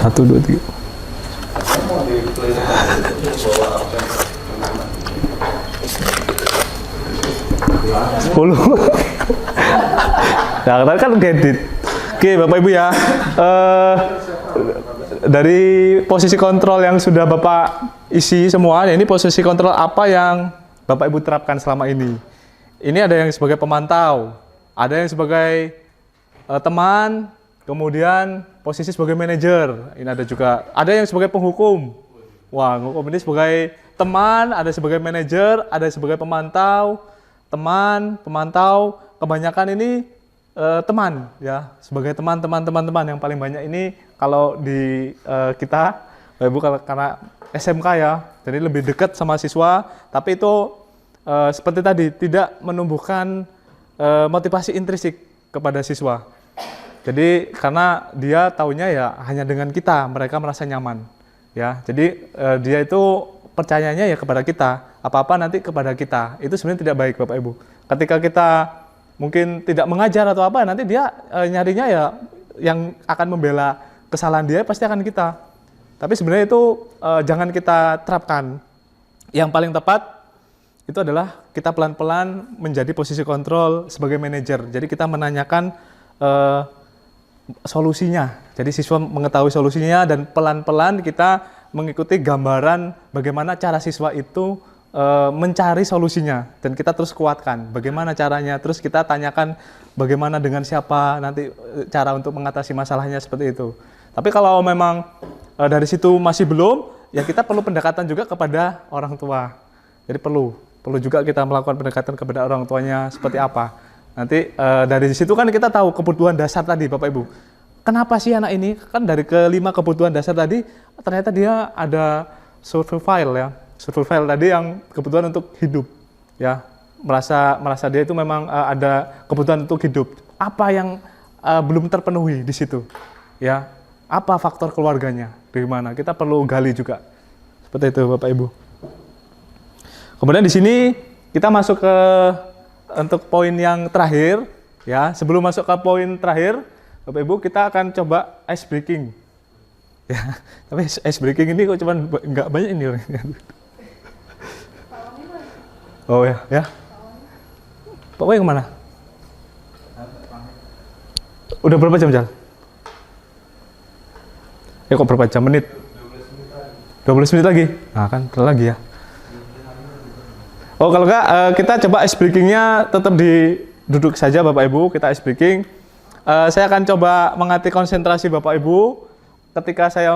Satu, dua, tiga. Sepuluh. Nah, kan edit. Oke, Bapak Ibu ya. Dari posisi kontrol yang sudah Bapak isi semua, ini posisi kontrol apa yang Bapak Ibu terapkan selama ini? Ini ada yang sebagai pemantau, ada yang sebagai teman, kemudian posisi sebagai manajer. Ini ada juga, ada yang sebagai penghukum. Wah, penghukum ini sebagai teman, ada sebagai manajer, ada sebagai pemantau, teman, pemantau. Kebanyakan ini teman, ya, sebagai teman-teman yang paling banyak ini kalau di kita, Ibu, karena SMK ya, jadi lebih dekat sama siswa, tapi itu seperti tadi tidak menumbuhkan motivasi intrinsik kepada siswa. Jadi karena dia taunya ya hanya dengan kita, mereka merasa nyaman, ya. Jadi dia itu percayanya ya kepada kita, apa-apa nanti kepada kita. Itu sebenarnya tidak baik, Bapak Ibu. Ketika kita mungkin tidak mengajar atau apa, nanti dia nyarinya ya yang akan membela kesalahan dia pasti akan kita. Tapi sebenarnya itu jangan kita terapkan. Yang paling tepat itu adalah kita pelan-pelan menjadi posisi kontrol sebagai manajer. Jadi kita menanyakan solusinya. Jadi siswa mengetahui solusinya dan pelan-pelan kita mengikuti gambaran bagaimana cara siswa itu mencari solusinya, dan kita terus kuatkan bagaimana caranya, terus kita tanyakan bagaimana dengan siapa nanti cara untuk mengatasi masalahnya seperti itu. Tapi kalau memang dari situ masih belum, ya kita perlu pendekatan juga kepada orang tua. Jadi perlu juga kita melakukan pendekatan kepada orang tuanya seperti apa. Nanti dari situ kan kita tahu kebutuhan dasar tadi, Bapak Ibu. Kenapa sih anak ini? Kan dari kelima kebutuhan dasar tadi, ternyata dia ada survival tadi yang kebutuhan untuk hidup, ya. Merasa dia itu memang ada kebutuhan untuk hidup. Apa yang belum terpenuhi di situ, ya? Apa faktor keluarganya? Dari mana? Kita perlu gali juga. Seperti itu, Bapak Ibu. Kemudian di sini kita masuk ke untuk poin yang terakhir, ya. Sebelum masuk ke poin terakhir, Bapak Ibu, kita akan coba ice breaking. Ya, tapi ice breaking ini kok cuman nggak banyak ini orangnya. Oh ya. Pokoknya kemana? Udah berapa jam, Jal? Ya kok berapa jam menit? 12 menit lagi? Nah kan, lagi ya. Oh kalau enggak, kita coba ice breaking-nya tetap duduk saja Bapak Ibu, kita ice breaking. Saya akan coba mengatih konsentrasi Bapak Ibu. Ketika saya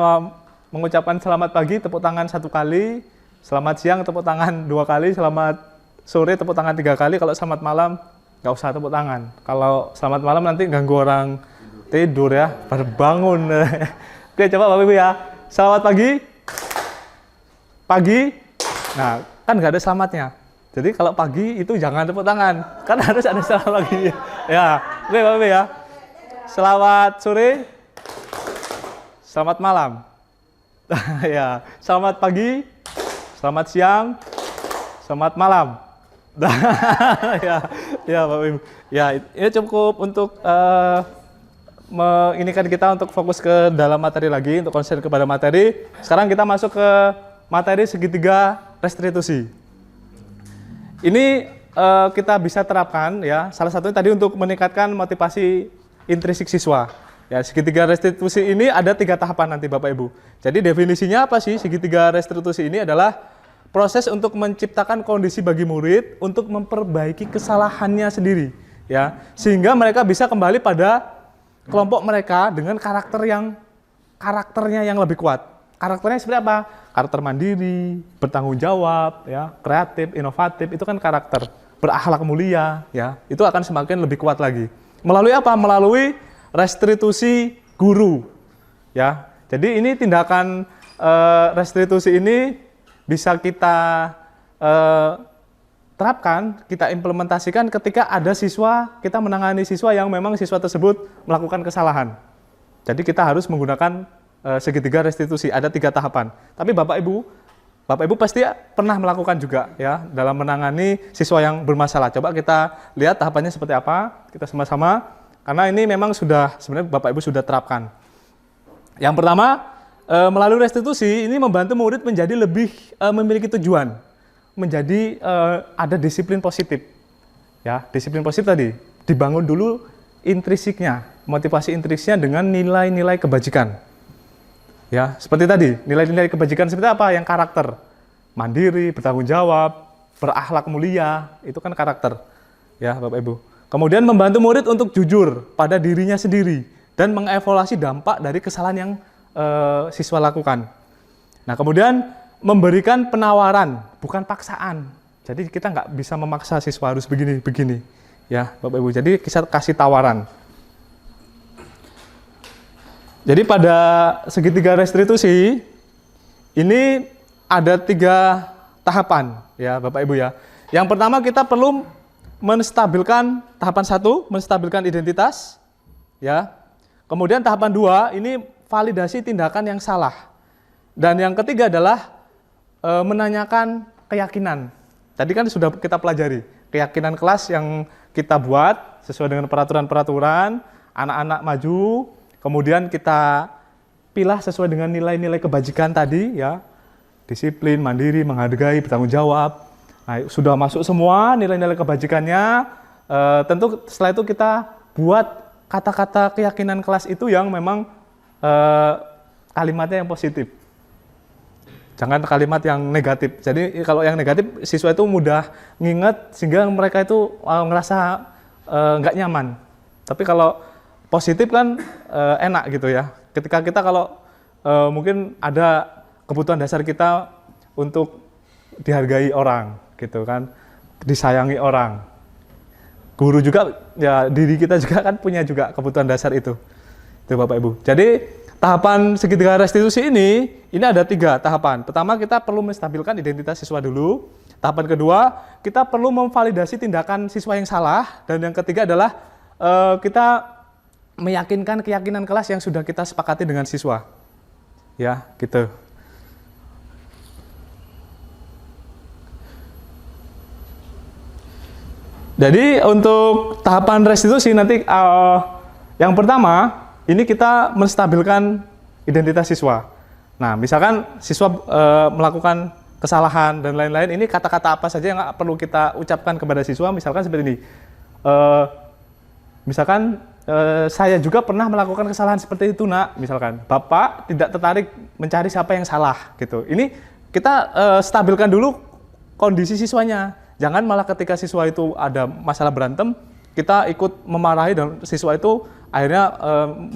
mengucapkan selamat pagi, tepuk tangan 1 kali. Selamat siang, tepuk tangan 2 kali. Selamat sore, tepuk tangan 3 kali. Kalau selamat malam, nggak usah tepuk tangan. Kalau selamat malam nanti ganggu orang tidur ya, pada bangun. Oke, coba Bapak Ibu ya. Selamat pagi. Pagi. Nah, kan nggak ada selamatnya. Jadi kalau pagi itu jangan tepuk tangan. Kan harus ada selamat pagi. Ya, oke Bapak Ibu ya. Selamat sore. Selamat malam. Ya, selamat pagi. Selamat siang. Selamat malam. ya Bapak Ibu. Ya, ini cukup untuk menginginkan kita untuk fokus ke dalam materi lagi, untuk konsen kepada materi. Sekarang kita masuk ke materi segitiga restitusi. Ini kita bisa terapkan ya. Salah satunya tadi untuk meningkatkan motivasi intrinsik siswa. Ya, segitiga restitusi ini ada 3 tahapan nanti Bapak Ibu. Jadi definisinya apa sih? Segitiga restitusi ini adalah proses untuk menciptakan kondisi bagi murid untuk memperbaiki kesalahannya sendiri, ya, sehingga mereka bisa kembali pada kelompok mereka dengan karakternya yang lebih kuat. Karakternya seperti apa? Karakter mandiri, bertanggung jawab, ya, kreatif, inovatif, itu kan karakter. Berakhlak mulia, ya, itu akan semakin lebih kuat lagi. Melalui apa? Melalui restitusi guru, ya. Jadi ini tindakan restitusi ini bisa kita terapkan, kita implementasikan ketika ada siswa, kita menangani siswa yang memang siswa tersebut melakukan kesalahan. Jadi kita harus menggunakan segitiga restitusi, ada 3 tahapan. Tapi Bapak Ibu pasti pernah melakukan juga ya dalam menangani siswa yang bermasalah. Coba kita lihat tahapannya seperti apa, kita sama-sama, karena ini memang sudah, sebenarnya Bapak Ibu sudah terapkan. Yang pertama, melalui restitusi ini membantu murid menjadi lebih memiliki tujuan, menjadi ada disiplin positif. Ya, disiplin positif tadi dibangun dulu intrinsiknya, motivasi intrinsiknya dengan nilai-nilai kebajikan. Ya, seperti tadi, nilai-nilai kebajikan seperti apa? Yang karakter, mandiri, bertanggung jawab, berakhlak mulia, itu kan karakter. Ya, Bapak Ibu. Kemudian membantu murid untuk jujur pada dirinya sendiri dan mengevaluasi dampak dari kesalahan yang siswa lakukan. Nah, kemudian memberikan penawaran, bukan paksaan. Jadi kita nggak bisa memaksa siswa harus begini, ya Bapak Ibu. Jadi kita kasih tawaran. Jadi pada segitiga restitusi ini ada 3 tahapan, ya Bapak Ibu ya. Yang pertama kita perlu menstabilkan tahapan 1, menstabilkan identitas, ya. Kemudian tahapan 2 ini validasi tindakan yang salah. Dan yang ketiga adalah menanyakan keyakinan. Tadi kan sudah kita pelajari, keyakinan kelas yang kita buat sesuai dengan peraturan-peraturan, anak-anak maju, kemudian kita pilah sesuai dengan nilai-nilai kebajikan tadi, ya, disiplin, mandiri, menghargai, bertanggung jawab. Nah, sudah masuk semua nilai-nilai kebajikannya, tentu setelah itu kita buat kata-kata keyakinan kelas itu yang memang kalimatnya yang positif. Jangan kalimat yang negatif. Jadi kalau yang negatif siswa itu mudah nginget sehingga mereka itu ngerasa nggak nyaman. Tapi kalau positif kan enak gitu ya. Ketika kita kalau mungkin ada kebutuhan dasar kita untuk dihargai orang, gitu kan, disayangi orang. Guru juga, ya diri kita juga kan punya juga kebutuhan dasar itu Bapak Ibu. Jadi tahapan segitiga restitusi ini ada 3 tahapan. Pertama, kita perlu menstabilkan identitas siswa dulu. Tahapan kedua, kita perlu memvalidasi tindakan siswa yang salah. Dan yang ketiga adalah kita meyakinkan keyakinan kelas yang sudah kita sepakati dengan siswa. Ya, gitu. Jadi untuk tahapan restitusi nanti yang pertama ini kita menstabilkan identitas siswa. Nah, misalkan siswa melakukan kesalahan dan lain-lain, ini kata-kata apa saja yang perlu kita ucapkan kepada siswa, misalkan seperti ini. Misalkan saya juga pernah melakukan kesalahan seperti itu, Nak. Misalkan Bapak tidak tertarik mencari siapa yang salah, gitu. Ini kita stabilkan dulu kondisi siswanya. Jangan malah ketika siswa itu ada masalah berantem, kita ikut memarahi dan siswa itu akhirnya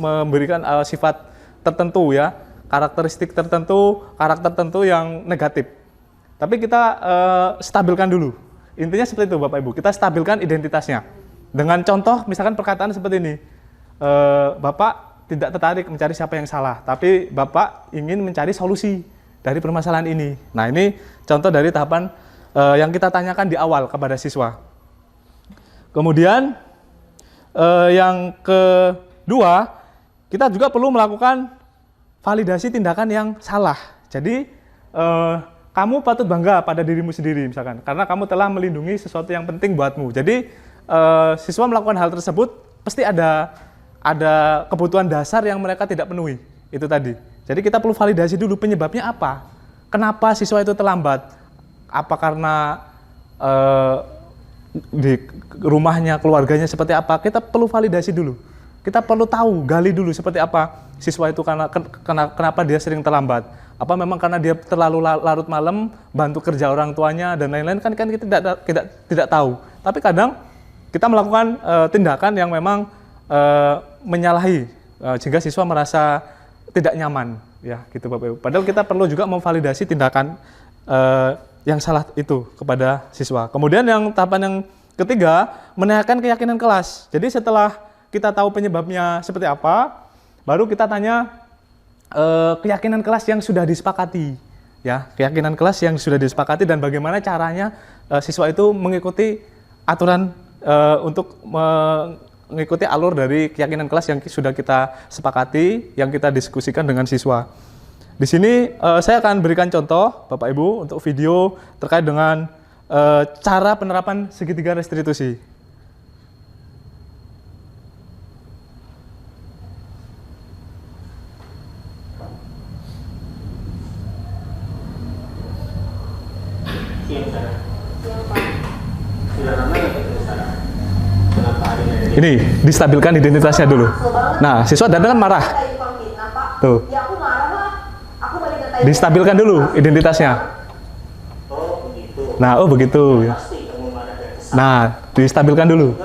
memberikan sifat tertentu ya, karakteristik tertentu, karakter tertentu yang negatif. Tapi kita stabilkan dulu. Intinya seperti itu Bapak Ibu, kita stabilkan identitasnya. Dengan contoh misalkan perkataan seperti ini, Bapak tidak tertarik mencari siapa yang salah, tapi Bapak ingin mencari solusi dari permasalahan ini. Nah, ini contoh dari tahapan yang kita tanyakan di awal kepada siswa. Kemudian yang kedua, kita juga perlu melakukan validasi tindakan yang salah. Jadi kamu patut bangga pada dirimu sendiri misalkan, karena kamu telah melindungi sesuatu yang penting buatmu. Jadi siswa melakukan hal tersebut pasti ada kebutuhan dasar yang mereka tidak penuhi. Itu tadi. Jadi kita perlu validasi dulu penyebabnya apa. Kenapa siswa itu terlambat? Apa karena di rumahnya, keluarganya seperti apa? Kita perlu validasi dulu. Kita perlu tahu, gali dulu seperti apa siswa itu kenapa dia sering terlambat. Apa memang karena dia terlalu larut malam bantu kerja orang tuanya dan lain-lain, kan kita tidak tahu. Tapi kadang kita melakukan tindakan yang memang menyalahi sehingga siswa merasa tidak nyaman, ya gitu Bapak Ibu. Padahal kita perlu juga memvalidasi tindakan yang salah itu kepada siswa. Kemudian yang tahapan yang ketiga, menanyakan keyakinan kelas. Jadi setelah kita tahu penyebabnya seperti apa, baru kita tanya keyakinan kelas yang sudah disepakati, ya keyakinan kelas yang sudah disepakati dan bagaimana caranya siswa itu mengikuti aturan untuk mengikuti alur dari keyakinan kelas yang sudah kita sepakati, yang kita diskusikan dengan siswa. Di sini saya akan berikan contoh Bapak Ibu untuk video terkait dengan cara penerapan segitiga restitusi. Ini distabilkan identitasnya dulu. Nah, siswa datang kan marah. Tuh. Distabilkan dulu identitasnya. Nah, oh begitu. Nah, distabilkan dulu.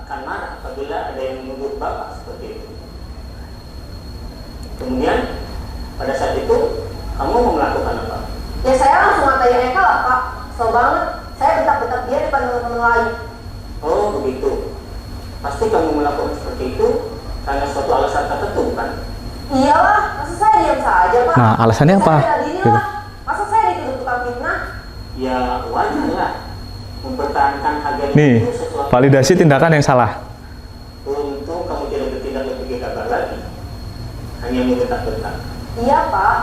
Akan marah apabila ada yang menuduh Bapak seperti itu. Kemudian pada saat itu kamu mau melakukan apa? Ya saya langsung ngatain Eka lah Pak. Kesel banget. Saya bentak-bentak dia depan teman-teman lain. Oh begitu. Pasti kamu melakukan seperti itu karena suatu alasan tertentu kan? Iyalah, masa saya diam saja Pak? Nah, alasannya apa? Gitu. Masa saya dituduh tukang fitnah? Ya wajar lah. Mempertahankan harga Nih, itu sesuatu. validasi tindakan yang salah. Untung kamu tidak bertindak lebih gegabah lagi. Hanya membentak-bentak. Iya Pak.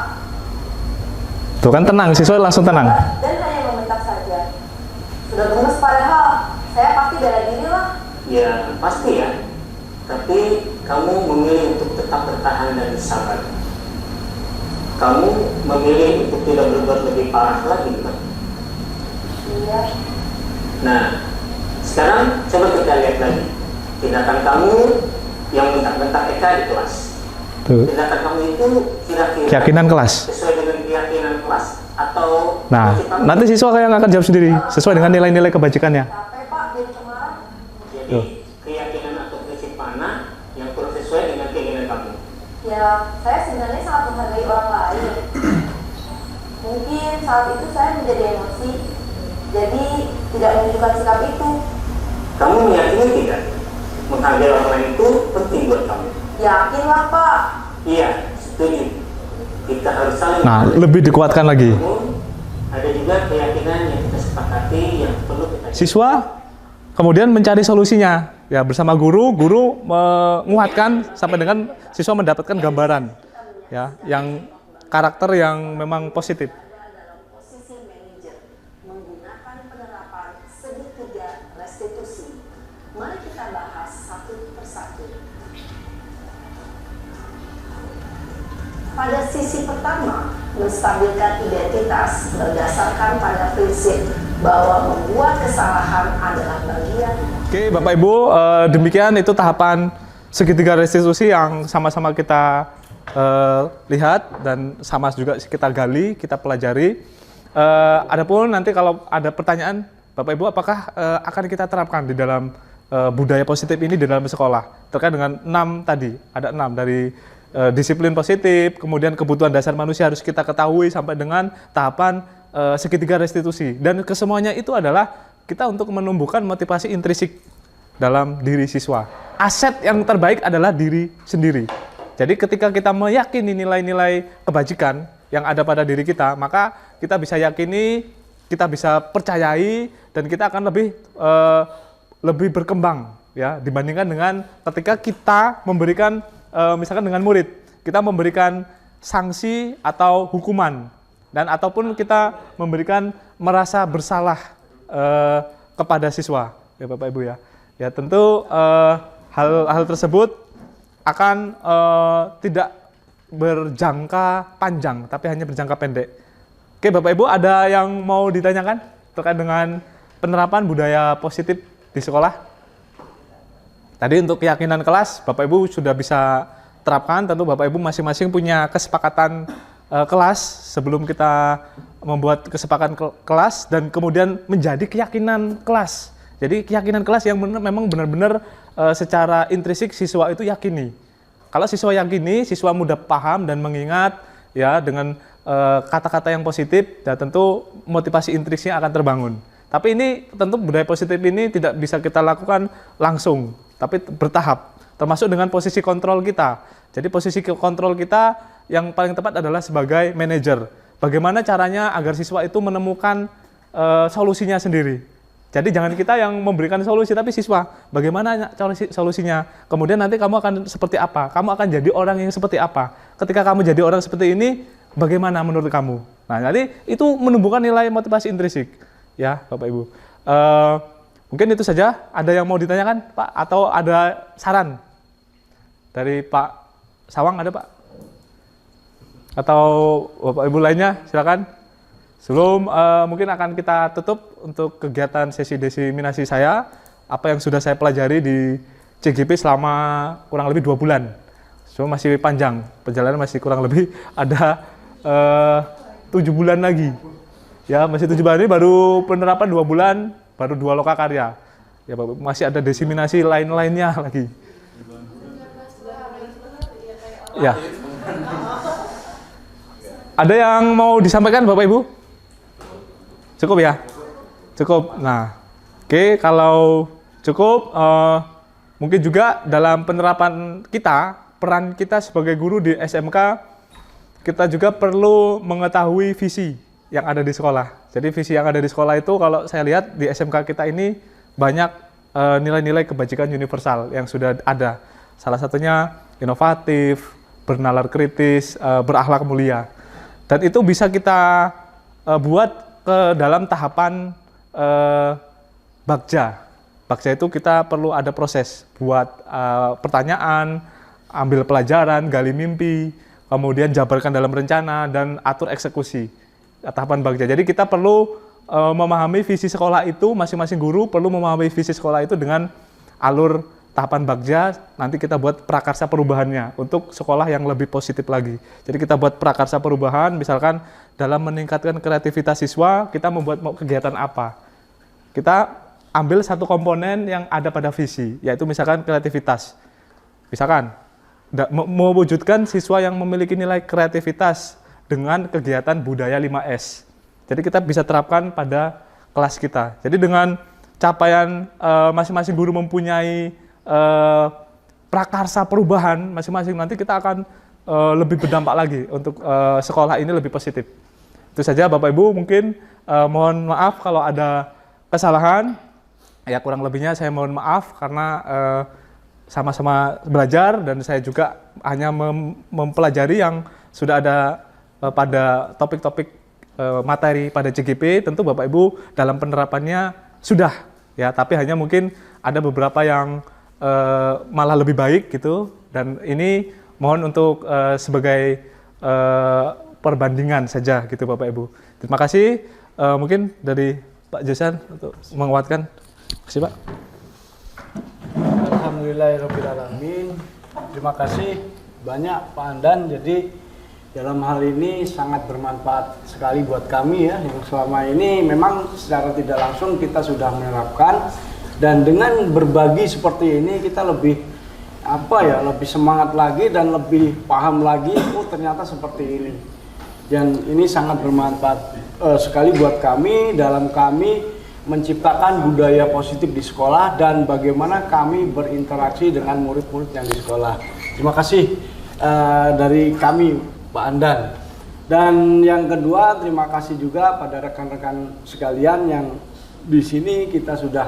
Tuh kan tenang, siswa langsung tenang. Dan hanya membentak saja. Sudah gemes padahal. Saya pasti bela diri lah. Ya pasti ya. Tapi kamu memilih untuk tetap bertahan dan sabar. Kamu memilih untuk tidak berbuat lebih parah lagi kan? Iya. Nah, sekarang coba kita lihat lagi tindakan kamu yang bentak-bentak Eka di kelas. Tuh. Tindakan kamu itu kira-kira Keyakinan kelas. sesuai dengan keyakinan kelas atau Nah, kewajiban nanti siswa yang akan jawab sendiri sesuai dengan nilai-nilai kebajikannya. Capek Pak, jadi kemarin. jadi keyakinan atau prinsip mana yang perlu sesuai dengan keinginan kamu. Ya, saya sebenarnya sangat menghargai orang lain. Mungkin saat itu saya menjadi emosi, jadi tidak menunjukkan sikap itu. Kamu meyakini tidak? Menghargai orang lain itu penting buat kamu. Yakinlah Pak. Iya, setuju. Kita harus saling Nah, lebih dikuatkan lagi. Namun, ada juga keyakinan yang kita sepakati yang perlu kita Siswa kemudian mencari solusinya. Ya, bersama guru menguatkan sampai dengan siswa mendapatkan gambaran ya yang karakter yang memang positif. Dalam posisi manajer menggunakan penerapan segitiga restitusi. Mari kita bahas satu persatu. Pada sisi pertama, menstabilkan identitas berdasarkan pada prinsip bahwa membuat kesalahan adalah bagian. Oke, Bapak Ibu, demikian itu tahapan segitiga restitusi yang sama-sama kita lihat dan sama juga kita gali, kita pelajari. Adapun nanti kalau ada pertanyaan, Bapak Ibu, apakah akan kita terapkan di dalam budaya positif ini di dalam sekolah terkait dengan 6 tadi, ada 6 dari disiplin positif, kemudian kebutuhan dasar manusia harus kita ketahui sampai dengan tahapan segitiga restitusi, dan kesemuanya itu adalah kita untuk menumbuhkan motivasi intrinsik dalam diri siswa. Aset yang terbaik adalah diri sendiri. Jadi ketika kita meyakini nilai-nilai kebajikan yang ada pada diri kita, maka kita bisa yakini, kita bisa percayai, dan kita akan lebih berkembang ya dibandingkan dengan ketika kita memberikan misalkan dengan murid, kita memberikan sanksi atau hukuman, dan ataupun kita memberikan merasa bersalah kepada siswa, ya Bapak Ibu ya. Ya tentu hal tersebut akan tidak berjangka panjang, tapi hanya berjangka pendek. Oke Bapak Ibu, ada yang mau ditanyakan terkait dengan penerapan budaya positif di sekolah? Tadi untuk keyakinan kelas, Bapak Ibu sudah bisa terapkan. Tentu Bapak Ibu masing-masing punya kesepakatan kelas sebelum kita membuat kesepakatan kelas dan kemudian menjadi keyakinan kelas. Jadi keyakinan kelas yang memang benar-benar secara intrinsik siswa itu yakini. Kalau siswa yakini, siswa mudah paham dan mengingat ya dengan kata-kata yang positif, dan tentu motivasi intrinsiknya akan terbangun. Tapi ini tentu budaya positif ini tidak bisa kita lakukan langsung, tapi bertahap, termasuk dengan posisi kontrol kita. Jadi posisi kontrol kita yang paling tepat adalah sebagai manajer. Bagaimana caranya agar siswa itu menemukan solusinya sendiri. Jadi jangan kita yang memberikan solusi, tapi siswa, bagaimana solusinya. Kemudian nanti kamu akan seperti apa, kamu akan jadi orang yang seperti apa. Ketika kamu jadi orang seperti ini, bagaimana menurut kamu. Nah, jadi itu menumbuhkan nilai motivasi intrinsik. Ya, Bapak Ibu. Mungkin itu saja. Ada yang mau ditanyakan, Pak? Atau ada saran dari Pak Sawang, ada Pak? Atau Bapak Ibu lainnya, silakan. Sebelum mungkin akan kita tutup untuk kegiatan sesi desiminasi saya, apa yang sudah saya pelajari di CGP selama kurang lebih 2 bulan. So, masih panjang, perjalanan masih kurang lebih ada 7 bulan lagi. Ya, masih 7 bulan ini baru penerapan 2 bulan, baru 2 lokakarya. Ya, masih ada desiminasi lain-lainnya lagi. Ya. Ada yang mau disampaikan Bapak Ibu? Cukup ya? Cukup. Nah, oke, kalau cukup, mungkin juga dalam penerapan kita, peran kita sebagai guru di SMK, kita juga perlu mengetahui visi yang ada di sekolah. Jadi visi yang ada di sekolah itu kalau saya lihat di SMK kita ini banyak nilai-nilai kebajikan universal yang sudah ada. Salah satunya inovatif, bernalar kritis, berakhlak mulia. Dan itu bisa kita buat ke dalam tahapan Bagja. Bagja itu kita perlu ada proses buat pertanyaan, ambil pelajaran, gali mimpi, kemudian jabarkan dalam rencana, dan atur eksekusi. Tahapan Bagja. Jadi kita perlu memahami visi sekolah itu, masing-masing guru perlu memahami visi sekolah itu dengan alur tahapan Bagja. Nanti kita buat prakarsa perubahannya untuk sekolah yang lebih positif lagi. Jadi kita buat prakarsa perubahan, misalkan dalam meningkatkan kreativitas siswa, kita membuat kegiatan apa. Kita ambil satu komponen yang ada pada visi, yaitu misalkan kreativitas. Misalkan mewujudkan siswa yang memiliki nilai kreativitas dengan kegiatan budaya 5S. Jadi kita bisa terapkan pada kelas kita. Jadi dengan capaian masing-masing guru mempunyai prakarsa perubahan masing-masing, nanti kita akan lebih berdampak lagi untuk sekolah ini lebih positif. Itu saja Bapak Ibu, mungkin mohon maaf kalau ada kesalahan. Ya kurang lebihnya saya mohon maaf karena sama-sama belajar dan saya juga hanya mempelajari yang sudah ada pada topik-topik materi pada CGP. Tentu Bapak Ibu dalam penerapannya sudah ya, tapi hanya mungkin ada beberapa yang malah lebih baik gitu, dan ini mohon untuk sebagai perbandingan saja gitu Bapak Ibu. Terima kasih, mungkin dari Pak Josan untuk menguatkan. Terima kasih Pak. Alhamdulillahirrahmanirrahim. Terima kasih banyak Pak Andan. Jadi dalam hal ini sangat bermanfaat sekali buat kami ya, yang selama ini memang secara tidak langsung kita sudah menerapkan, dan dengan berbagi seperti ini kita lebih lebih semangat lagi dan lebih paham lagi, ternyata seperti ini. Dan ini sangat bermanfaat sekali buat kami dalam kami menciptakan budaya positif di sekolah dan bagaimana kami berinteraksi dengan murid-murid yang di sekolah. Terima kasih dari kami Pak Andan. Dan yang kedua, terima kasih juga pada rekan-rekan sekalian yang di sini kita sudah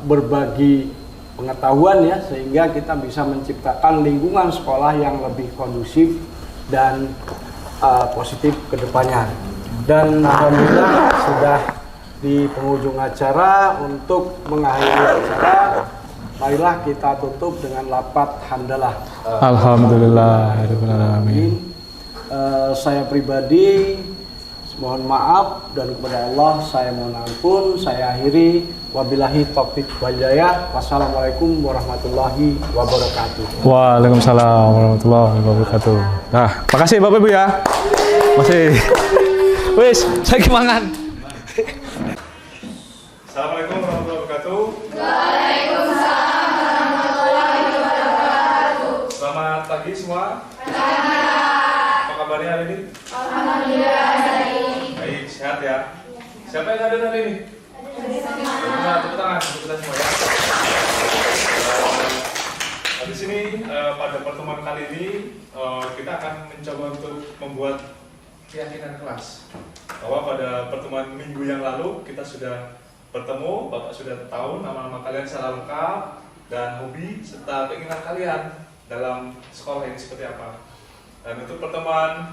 berbagi pengetahuan ya, sehingga kita bisa menciptakan lingkungan sekolah yang lebih kondusif dan positif ke depannya. Dan alhamdulillah sudah di penghujung acara. Untuk mengakhiri acara, marilah kita tutup dengan lafaz hamdalah. Alhamdulillahirrahmanirrahim. Saya pribadi mohon maaf, dan kepada Allah saya mohon ampun. Saya akhiri, wabillahi taufiq wal hidayah. Wassalamualaikum warahmatullahi wabarakatuh. Waalaikumsalam warahmatullahi wabarakatuh. Nah, makasih Bapak Ibu ya. Masih. Wis, saya kemangan. Assalamualaikum warahmatullahi wabarakatuh. Waalaikumsalam warahmatullahi wabarakatuh. Selamat pagi semua. Apa kabarnya hari ini? Alhamdulillah baik. Baik, sehat ya. Siapa yang hadir hari ini? Tepuk tangan untuk kita semua ya. Di sini pada pertemuan kali ini kita akan mencoba untuk membuat keyakinan kelas. Bahwa pada pertemuan minggu yang lalu kita sudah bertemu, Bapak sudah tahu nama-nama kalian secara lengkap dan hobi serta keinginan kalian dalam sekolah ini seperti apa. Dan untuk pertemuan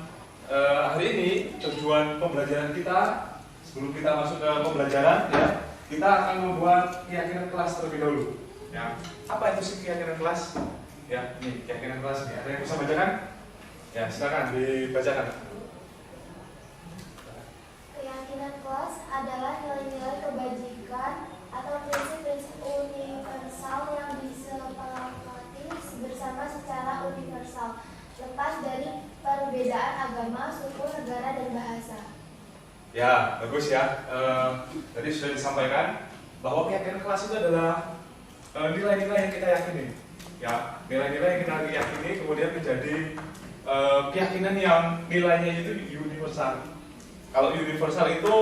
hari ini, tujuan pembelajaran kita sebelum kita masuk ke pembelajaran ya, kita akan membuat keyakinan kelas terlebih dahulu. Ya, apa itu sih keyakinan kelas? Ya, ini keyakinan kelas ini. Ada yang bisa bacakan? Ya, silakan dibacakan. Keyakinan kelas adalah nilai-nilai kebajikan atau prinsip-prinsip universal yang disepakati bersama secara universal, lepas dari perbedaan agama, suku, negara, dan bahasa. Ya, bagus ya. Tadi sudah disampaikan bahwa keyakinan kelas itu adalah nilai-nilai yang kita yakini. Ya, nilai-nilai yang kita yakini kemudian menjadi keyakinan yang nilainya itu universal. Kalau universal itu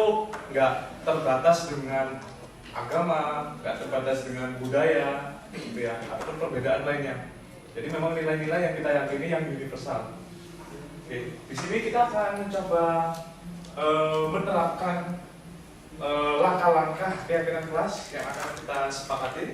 nggak terbatas dengan agama, nggak terbatas dengan budaya, gitu ya, ataupun perbedaan lainnya. Jadi memang nilai-nilai yang kita yakini yang universal. Oke, di sini kita akan mencoba menerapkan langkah-langkah keyakinan kelas yang akan kita sepakati.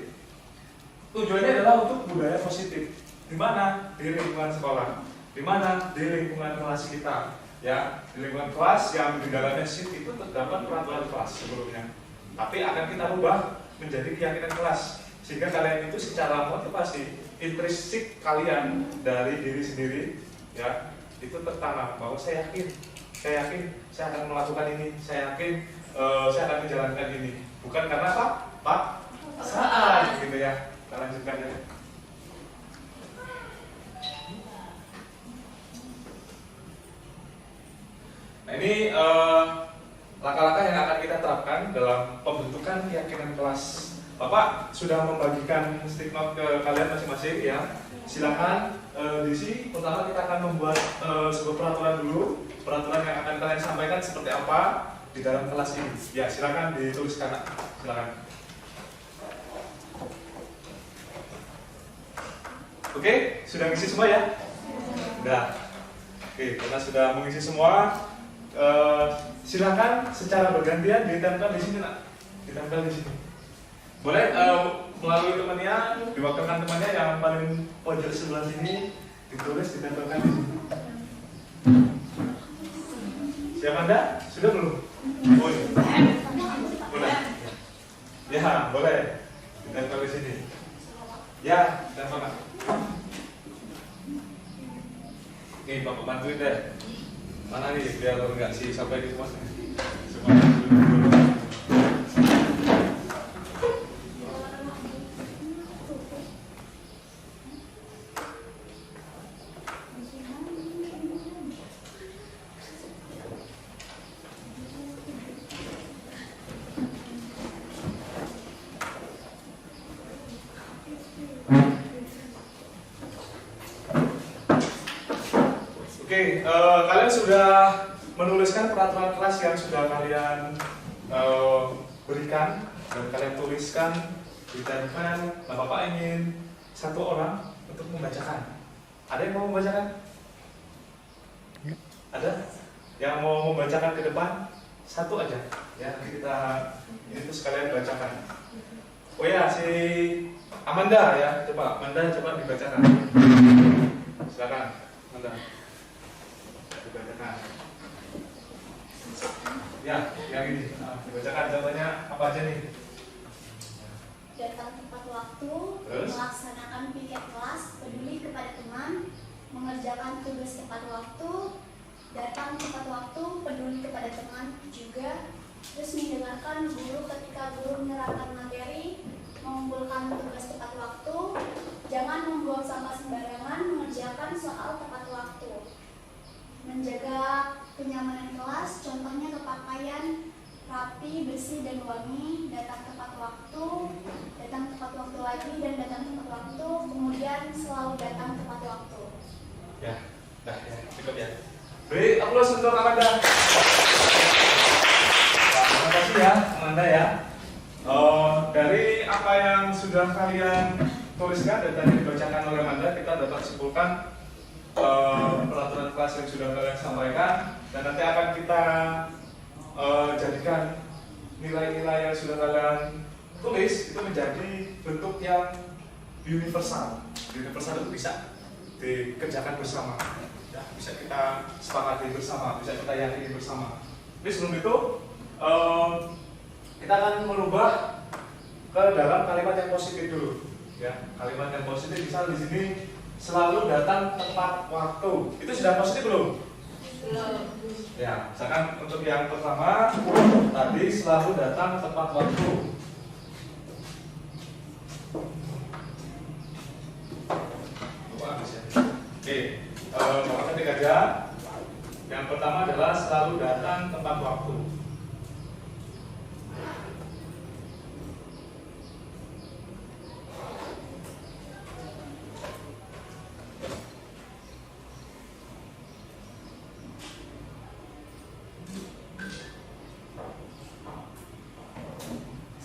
Tujuannya adalah untuk budaya positif. Di mana? Di lingkungan sekolah. Di mana? Di lingkungan kelas kita. Ya, di lingkungan kelas yang di dalamnya shift itu terdapat peraturan kelas sebelumnya. Tapi akan kita ubah menjadi keyakinan kelas. Sehingga kalian itu secara motivasi, intrinsik kalian dari diri sendiri, ya, itu tertanam bahwa saya yakin saya akan melakukan ini, saya yakin saya akan menjalankan ini. Bukan karena Pak saat gitu ya. Kita lanjutkan ya. Nah ini langkah-langkah yang akan kita terapkan dalam pembentukan keyakinan kelas Bapak sudah membagikan stick note ke kalian masing-masing ya. Silakan di sini pertama kita akan membuat sebuah peraturan dulu. Peraturan yang akan kalian sampaikan seperti apa di dalam kelas ini. Ya, silakan dituliskan. Silakan. Oke, sudah mengisi semua ya? Sudah. Oke, kita sudah mengisi semua. Silakan secara bergantian ditempel di sini, nak. Ditempel di sini. Boleh melalui temannya, diwakilkan temannya yang paling pojok sebelah sini, ditulis, ditempelkan di sini. Siap Anda? Sudah belum? Oh, iya. Boleh. Ya, boleh. Ditempel di sini. Ya, ditempelkan. Oke, Bapak bantuin deh. Mana nih biar enggak sih sampai di semua. Oke, kalian sudah menuliskan peraturan kelas yang sudah kalian berikan dan kalian tuliskan di tempel. Nah, Bapak ingin satu orang untuk membacakan. Ada yang mau membacakan? Ada? Yang mau membacakan ke depan? Satu aja. Ya, nanti kita itu sekalian bacakan. Oh ya, si Amanda ya, coba Amanda coba dibacakan. Silakan, Amanda. Dibacakan. Ya, yang ini dibacakan contohnya apa aja nih? Datang tepat waktu, Terus? melaksanakan piket kelas, peduli kepada teman, mengerjakan tugas tepat waktu, datang tepat waktu, peduli kepada teman juga, terus mendengarkan guru ketika guru menerangkan materi, mengumpulkan tugas tepat waktu, jangan membuang sampah sembarangan, mengerjakan soal tepat waktu. Menjaga kenyamanan kelas, contohnya kepakaian rapi, bersih, dan wangi, datang tepat waktu lagi, dan datang tepat waktu, kemudian selalu datang tepat waktu. Ya, dah ya, cukup ya. Beri aplaus untuk Amanda. Terima kasih ya, Amanda ya. Dari apa yang sudah kalian tuliskan dan tadi dibacakan oleh Amanda, kita dapat simpulkan peraturan kelas yang sudah kalian sampaikan, dan nanti akan kita jadikan nilai-nilai yang sudah kalian tulis itu menjadi bentuk yang universal. Universal itu bisa dikerjakan bersama, ya, bisa kita sepakati bersama, bisa kita yakini bersama. Tapi sebelum itu kita akan merubah ke dalam kalimat yang positif dulu, ya. Kalimat yang positif misal di sini selalu datang tepat waktu. Itu sudah positif belum? Belum. Ya, misalkan untuk yang pertama tadi selalu datang tepat waktu. Oke, Bapak ketik aja. Yang pertama adalah selalu datang tepat waktu.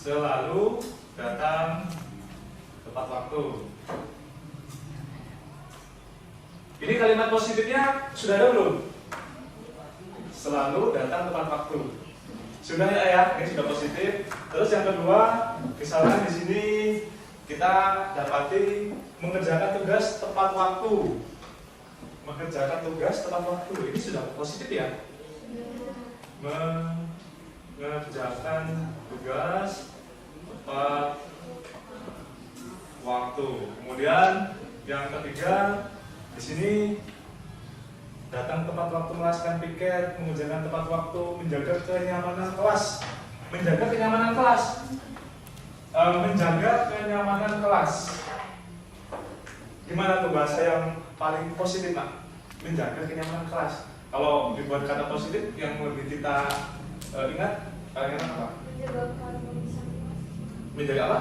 Selalu datang tepat waktu. Ini kalimat positifnya sudah ada belum? Selalu datang tepat waktu. Sudah ya, ini sudah positif. Terus yang kedua, misalkan di sini kita dapati mengerjakan tugas tepat waktu. Mengerjakan tugas tepat waktu. Ini sudah positif ya? Mengerjakan tugas tepat waktu. Kemudian yang ketiga di sini datang tepat waktu, melaksanakan piket, mengerjakan tepat waktu, menjaga kenyamanan kelas. Menjaga kenyamanan kelas. Menjaga kenyamanan kelas. Gimana tuh bahasa yang paling positif, Nak? Menjaga kenyamanan kelas. Kalau dibuat kata positif yang lebih kita ingat, kalian apa? Menjaga keharmonisan kelas. Menjaga apa?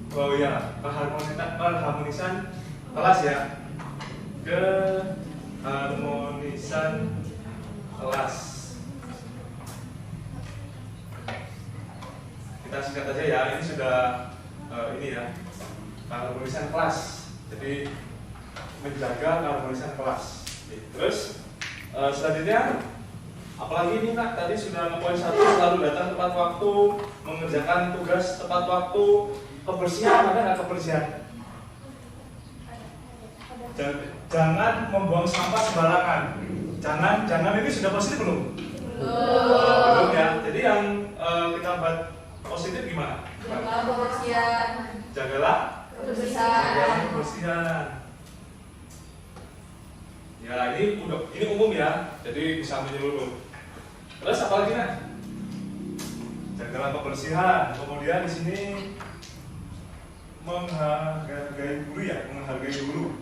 Oh ya, keharmonisan kelas ya. Keharmonisan kelas. Kita singkat aja ya. Ini sudah ini ya. Keharmonisan kelas. Jadi menjaga keharmonisan kelas. Terus selanjutnya, apalagi ini Kak, tadi sudah poin 1, selalu datang tepat waktu, mengerjakan tugas tepat waktu, kebersihan, ada nggak kebersihan? Jangan membuang sampah sembarangan. Jangan ini sudah positif belum? Belum ya. Jadi yang kita buat positif gimana? Jagalah kebersihan. Ya ini umum ya, jadi bisa menyeluruh. Terus apa lagi Nak? Jagalah kebersihan. Kemudian di sini menghargai guru ya, menghargai guru.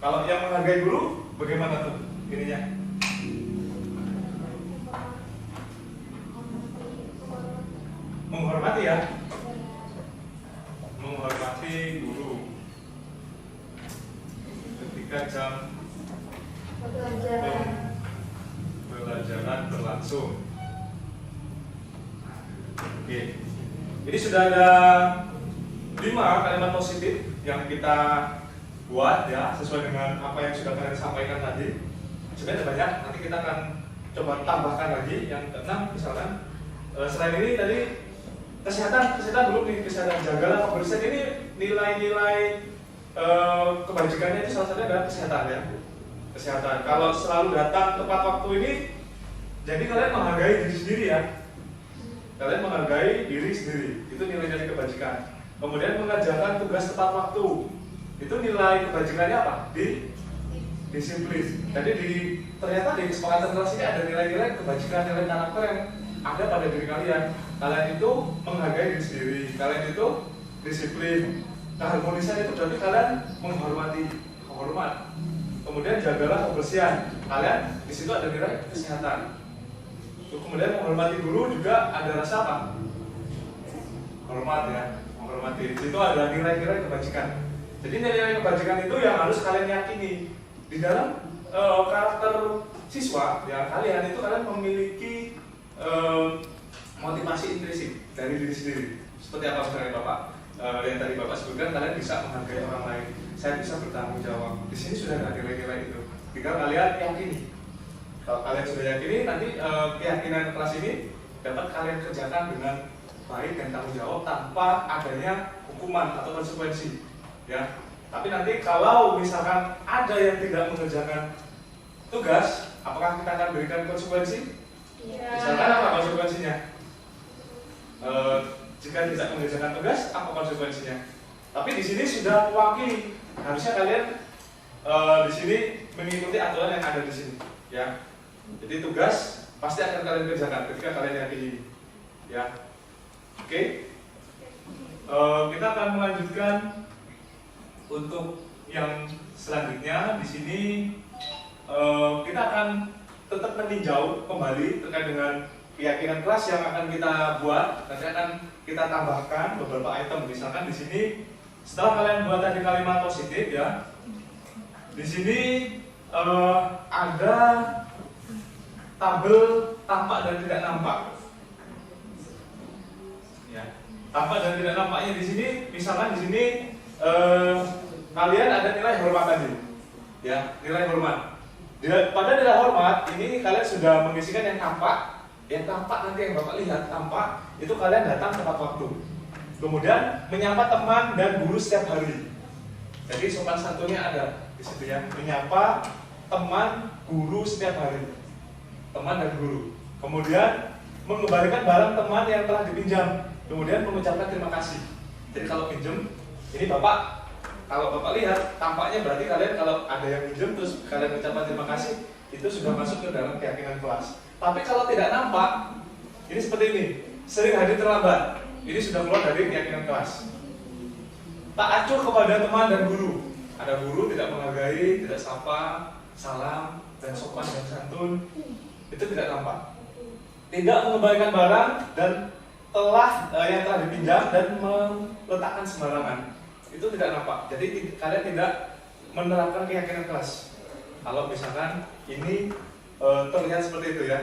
Kalau yang menghargai guru, bagaimana tuh ininya? Menghormati ya, menghormati guru. Ketika jam pembelajaran berlangsung. Oke, ini sudah ada 5 kalimat positif yang kita buat ya, sesuai dengan apa yang sudah kalian sampaikan tadi. Sebenarnya banyak, nanti kita akan coba tambahkan lagi yang ke-6 misalkan. Selain ini tadi kesehatan belum nih, kesehatan, jagalah kebersihan. Ini nilai-nilai kebajikannya itu salah satunya adalah kesehatan ya. Kesehatan. Kalau selalu datang tepat waktu ini, jadi kalian menghargai diri sendiri ya. Kalian menghargai diri sendiri, itu nilai-nilai kebajikan. Kemudian mengerjakan tugas tepat waktu, itu nilai kebajikannya apa? Disiplin. Jadi ternyata di kesepakatan kelas ini ada nilai-nilai kebajikan, nilai karakter yang ada pada diri kalian. Kalian itu menghargai diri sendiri, kalian itu disiplin. Keharmonisan itu berarti kalian menghormati, hormat. Kemudian jagalah kebersihan, kalian di situ ada nilai kesehatan. Kemudian menghormati guru juga ada rasa apa? Hormat ya, menghormati. Di situ ada nilai-nilai kebajikan. Jadi nilai-nilai kebajikan itu yang harus kalian yakini di dalam karakter siswa ya. Kalian itu kalian memiliki motivasi intrinsik dari diri sendiri. Seperti apa sebenarnya Bapak? Yang tadi Bapak sebutkan, kalian bisa menghargai orang lain. Saya bisa bertanggung jawab. Di sini sudah ada nilai-nilai itu. Tinggal kalian yakini. Kalau kalian sudah yakini, nanti keyakinan kelas ini dapat kalian kerjakan dengan baik dan tanggung jawab tanpa adanya hukuman atau konsekuensi. Ya. Tapi nanti kalau misalkan ada yang tidak mengerjakan tugas, apakah kita akan berikan konsekuensi? Ya. Misalkan apa konsekuensinya? Jika tidak mengerjakan tugas, apa konsekuensinya? Tapi di sini sudah mewakili. Harusnya kalian di sini mengikuti aturan yang ada di sini, ya. Jadi tugas pasti akan kalian kerjakan ketika kalian yakini, ya. Oke. Kita akan melanjutkan untuk yang selanjutnya. Di sini kita akan tetap meninjau kembali terkait dengan keyakinan kelas yang akan kita buat. Nanti akan kita tambahkan beberapa item. Misalkan di sini setelah kalian buat tadi kalimat positif ya, di sini ada tabel tampak dan tidak nampak. Ya, tampak dan tidak nampaknya di sini. Misalkan di sini kalian ada nilai hormat tadi, ya, nilai hormat. Pada nilai hormat ini kalian sudah mengisikan yang tampak. Yang tampak nanti yang Bapak lihat tampak itu kalian datang tepat waktu. Kemudian menyapa teman dan guru setiap hari. Jadi sopan santunnya ada di situ ya. Menyapa teman, guru setiap hari. Teman dan guru. Kemudian mengembalikan barang teman yang telah dipinjam. Kemudian mengucapkan terima kasih. Jadi kalau pinjam, ini Bapak, kalau Bapak lihat tampaknya berarti kalian kalau ada yang pinjam terus kalian mengucapkan terima kasih, itu sudah masuk ke dalam keyakinan kelas. Tapi kalau tidak nampak, ini seperti ini, sering hadir terlambat, ini sudah keluar dari keyakinan kelas. Tak acuh kepada teman dan guru. Ada guru tidak menghargai, tidak sapa, salam, dan sopan dan santun, itu tidak nampak. Tidak mengembalikan barang dan yang telah dipinjam dan meletakkan sembarangan. Itu tidak nampak. Jadi kalian tidak menerapkan keyakinan kelas. Kalau misalkan ini terlihat seperti itu ya.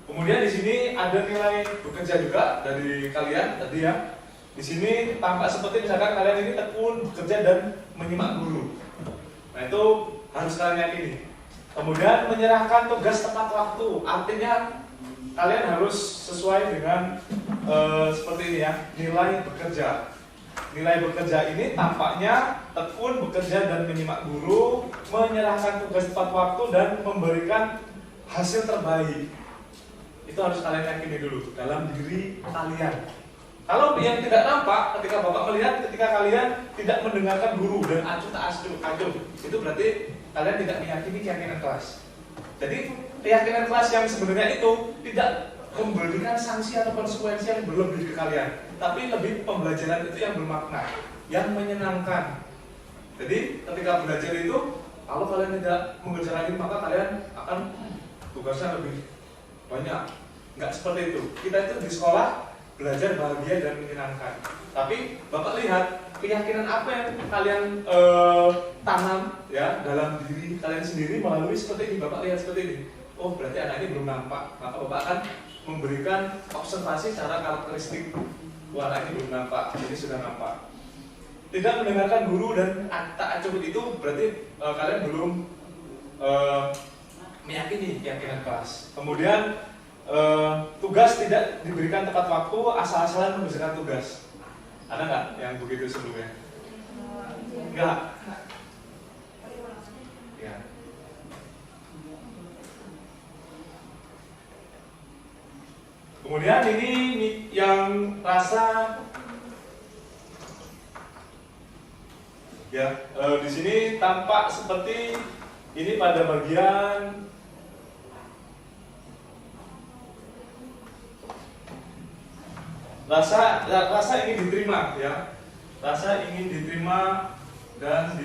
Kemudian di sini ada nilai bekerja juga dari kalian tadi ya. Di sini tampak seperti misalkan kalian ini tekun bekerja dan menyimak guru. Nah itu harus kalian yakini. Kemudian menyerahkan tugas tepat waktu, artinya kalian harus sesuai dengan seperti ini ya, nilai bekerja. Nilai bekerja ini tampaknya tekun bekerja dan menyimak guru, menyerahkan tugas tepat waktu dan memberikan hasil terbaik. Itu harus kalian yakini dulu dalam diri kalian. Kalau yang tidak nampak, ketika Bapak melihat ketika kalian tidak mendengarkan guru dan acuh tak acuh, itu berarti kalian tidak meyakini keyakinan kelas. Jadi keyakinan kelas yang sebenarnya itu tidak memberikan sanksi atau konsekuensi yang berlebih ke kalian, tapi lebih pembelajaran itu yang bermakna, yang menyenangkan. Jadi ketika belajar itu, kalau kalian tidak mengerjakan ini maka kalian akan tugasnya lebih banyak. Nggak seperti itu. Kita itu di sekolah belajar bahagia dan menyenangkan. Tapi Bapak lihat keyakinan apa yang kalian tanam ya dalam diri kalian sendiri melalui seperti ini. Bapak lihat seperti ini. Oh berarti anak ini belum nampak. Maka Bapak akan memberikan observasi secara karakteristik. Wah anak ini belum nampak. Ini sudah nampak. Tidak mendengarkan guru dan tak acuh itu berarti kalian belum meyakini keyakinan kelas. Kemudian tugas tidak diberikan tepat waktu, asal-asalan mengerjakan tugas. Ada nggak yang begitu sebelumnya? Enggak. Ya. Kemudian ini yang rasa ya di sini tampak seperti ini pada bagian rasa ingin diterima ya, rasa ingin diterima dan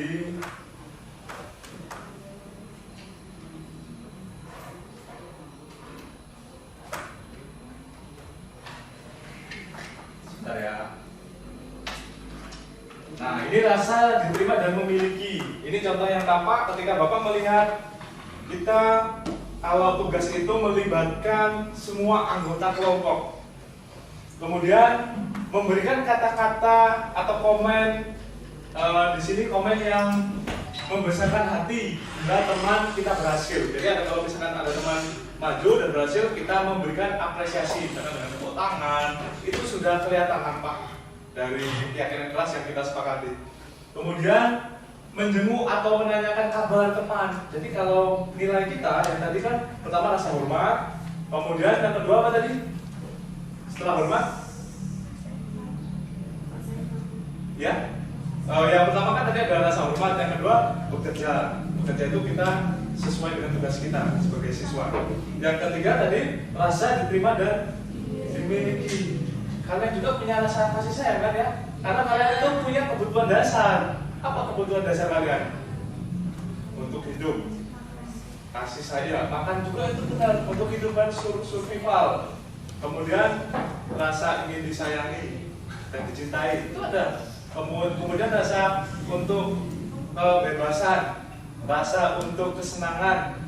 sebentar ya. Nah ini rasa diterima dan memiliki. Ini contoh yang tampak ketika Bapak melihat kita kalau tugas itu melibatkan semua anggota kelompok. Kemudian memberikan kata-kata atau komen di sini komen yang membesarkan hati bila teman kita berhasil. Jadi ada kalau misalkan ada teman maju dan berhasil, kita memberikan apresiasi dengan tepuk tangan. Itu sudah kelihatan nampak dari keyakinan kelas yang kita sepakati. Kemudian menjenguk atau menanyakan kabar teman. Jadi kalau nilai kita yang tadi kan pertama rasa hormat, kemudian yang kedua apa tadi? Setelah hormat, ya, yang pertama kan tadi ada rasa hormat, yang kedua bekerja. Bekerja itu kita sesuai dengan tugas kita sebagai siswa. Yang ketiga tadi rasa diterima dan dimiliki. Kalian juga punya rasa kasih sayang kan ya? Karena kalian itu punya kebutuhan dasar. Apa kebutuhan dasar kalian? Untuk hidup, kasih sayang, makan juga itu benar untuk kehidupan survival. Kemudian rasa ingin disayangi dan dicintai itu ada. Kemudian rasa untuk kebebasan, rasa untuk kesenangan,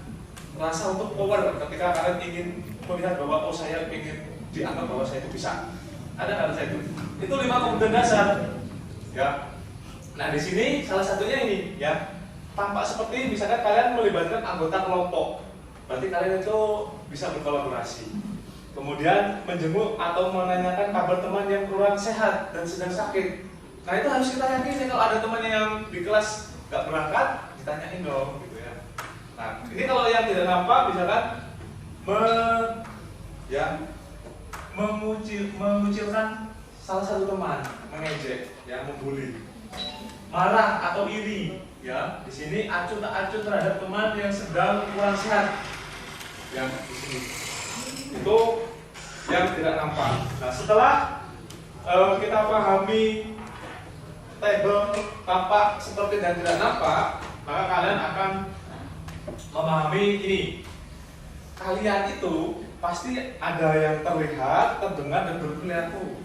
rasa untuk power ketika kalian ingin melihat bahwa oh saya ingin dianggap bahwa saya itu bisa. Ada nggak rasa itu? Itu 5 kebutuhan dasar. Ya. Nah di sini salah satunya ini ya, tampak seperti misalkan kalian melibatkan anggota kelompok, berarti kalian itu bisa berkolaborasi. Kemudian menjenguk atau menanyakan kabar teman yang kurang sehat dan sedang sakit. Nah itu harus kita yakini kalau ada temannya yang di kelas nggak berangkat, ditanyain dong gitu ya. Nah ini kalau yang tidak nampak misalkan mengucilkan salah satu teman, mengejek, ya, membuli, marah atau iri, ya. Di sini acuh tak acuh terhadap teman yang sedang kurang sehat, ya. Di sini itu yang tidak nampak. Nah setelah kita pahami tabel tampak seperti dan tidak nampak, maka kalian akan memahami ini. kalian itu pasti ada yang terlihat, terdengar, dan berperilaku.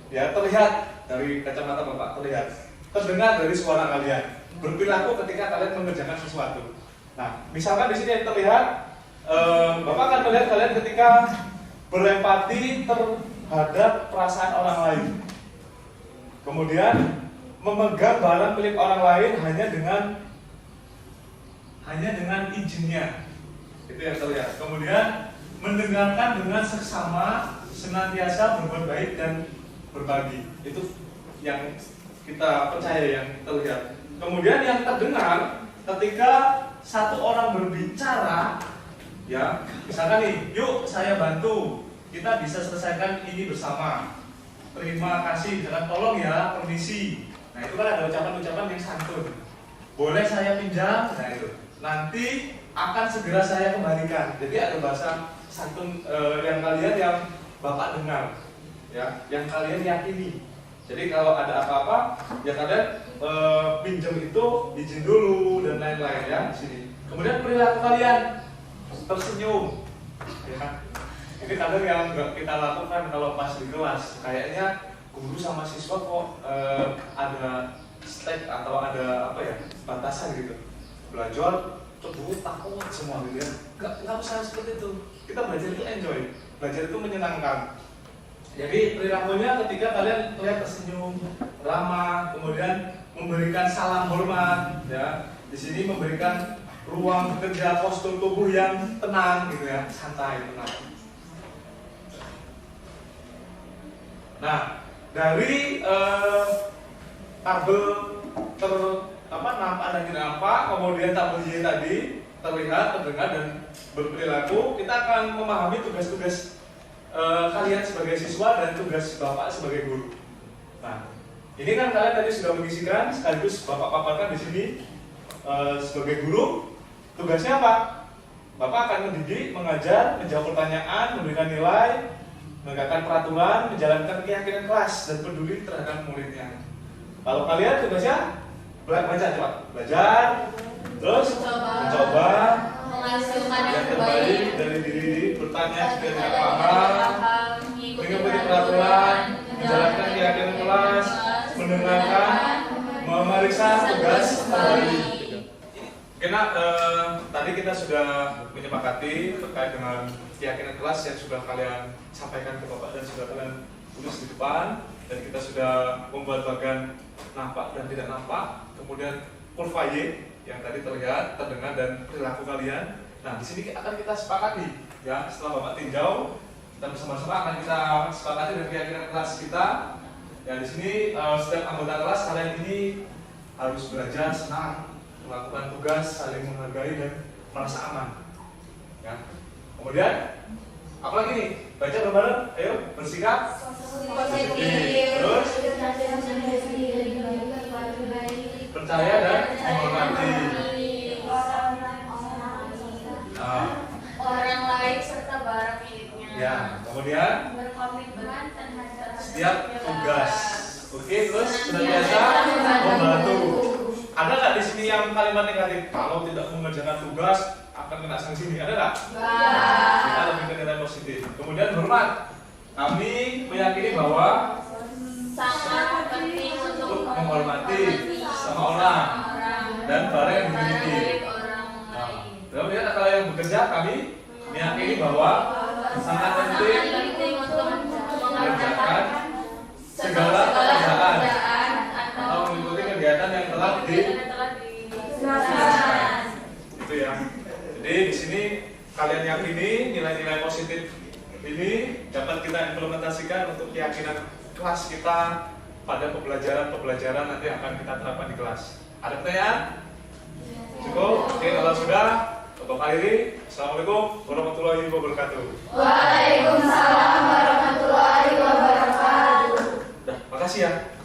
Ya, terlihat dari kacamata Bapak, terlihat. Terdengar dari suara kalian. Berperilaku ketika kalian mengerjakan sesuatu. Nah, misalkan di sini yang terlihat, Bapak akan melihat kalian ketika berempati terhadap perasaan orang lain. Kemudian memegang barang milik orang lain hanya dengan izinnya. Itu yang terlihat. Kemudian mendengarkan dengan seksama, senantiasa berbuat baik dan berbagi. Itu yang kita percaya, yang terlihat. Kemudian yang terdengar ketika satu orang berbicara, ya, misalkan nih, yuk saya bantu, kita bisa selesaikan ini bersama. Terima kasih, jangan tolong ya, permisi. Nah, itu kan ada ucapan-ucapan yang santun. Boleh saya pinjam? Nah, itu. Nanti akan segera saya kembalikan. Jadi ada bahasa santun yang kalian yang Bapak dengar, ya, yang kalian yakini. Jadi kalau ada apa-apa, ya kalian pinjam itu izin dulu dan lain-lain, ya, di sini. Kemudian perilaku kalian tersenyum, ya. Ini kadang yang nggak kita lakukan kalau pas di kelas. Kayaknya guru sama siswa kok ada step atau ada apa ya, batasan gitu. Belajar terus takut semua gitu ya. Nggak usah seperti itu. Kita belajar itu enjoy, belajar itu menyenangkan. Jadi perilakunya ketika kalian terlihat tersenyum, ramah, kemudian memberikan salam hormat, ya. Di sini memberikan ruang bekerja, postur tubuh yang tenang gitu ya, santai, tenang. Nah, dari tabel nampak dan tidak nampak, kemudian tabel Y tadi terlihat, terdengar, dan berperilaku, kita akan memahami tugas-tugas kalian sebagai siswa dan tugas Bapak sebagai guru. Nah, ini kan kalian tadi sudah mengisikan, sekaligus Bapak paparkan di sini sebagai guru. Tugasnya apa? Bapak akan mendidik, mengajar, menjawab pertanyaan, memberikan nilai, menegakkan peraturan, menjalankan keyakinan kelas, dan peduli terhadap muridnya. Kalau kalian tugasnya baca, coba belajar, terus mencoba yang terbaik dari diri, bertanya jika tidak paham, mengikuti peraturan, menjalankan keyakinan kelas, mendengarkan, memeriksa tugas kembali. Karena tadi kita sudah menyepakati terkait dengan keyakinan kelas yang sudah kalian sampaikan ke Bapak dan sudah kalian tulis di depan, dan kita sudah membuat bagan nampak dan tidak nampak, kemudian kurva Y yang tadi terlihat, terdengar, dan perilaku kalian. Nah, di sini akan kita sepakati, ya, setelah Bapak tinjau, kita bersama-sama akan kita sepakati dengan keyakinan kelas kita. Ya, di sini setiap anggota kelas kalian ini harus belajar senang, melakukan tugas, saling menghargai, dan merasa aman. Ya. Kemudian, apalagi nih? Baca bareng, ayo bersikap positif. Terus percaya dan menghormati orang lain serta barang miliknya. Ya, kemudian Berkomitmen terhadap setiap tugas. Oke, terus senantiasa membantu. Ada nggak di sini yang kalimat negatif? Kalau tidak mengerjakan tugas akan kena sanksi. Ada nggak? Kita lebih ke nilai positif. Kemudian hormat. Kami meyakini bahwa sangat penting untuk menghormati sama orang dan barang yang dimiliki. Kemudian kalau yang bekerja, kami meyakini bahwa sangat penting untuk mengerjakan segala pekerjaan atau mengikuti kegiatan yang telah dilaksanakan. Itu ya. Jadi di sini kalian yakini nilai-nilai positif ini dapat kita implementasikan untuk keyakinan kelas kita pada pembelajaran nanti akan kita terapkan di kelas. Ada pertanyaan? Cukup? Oke, kalau sudah, Bapak akhiri. Assalamualaikum warahmatullahi wabarakatuh. Waalaikumsalam warahmatullahi wabarakatuh. Makasih ya.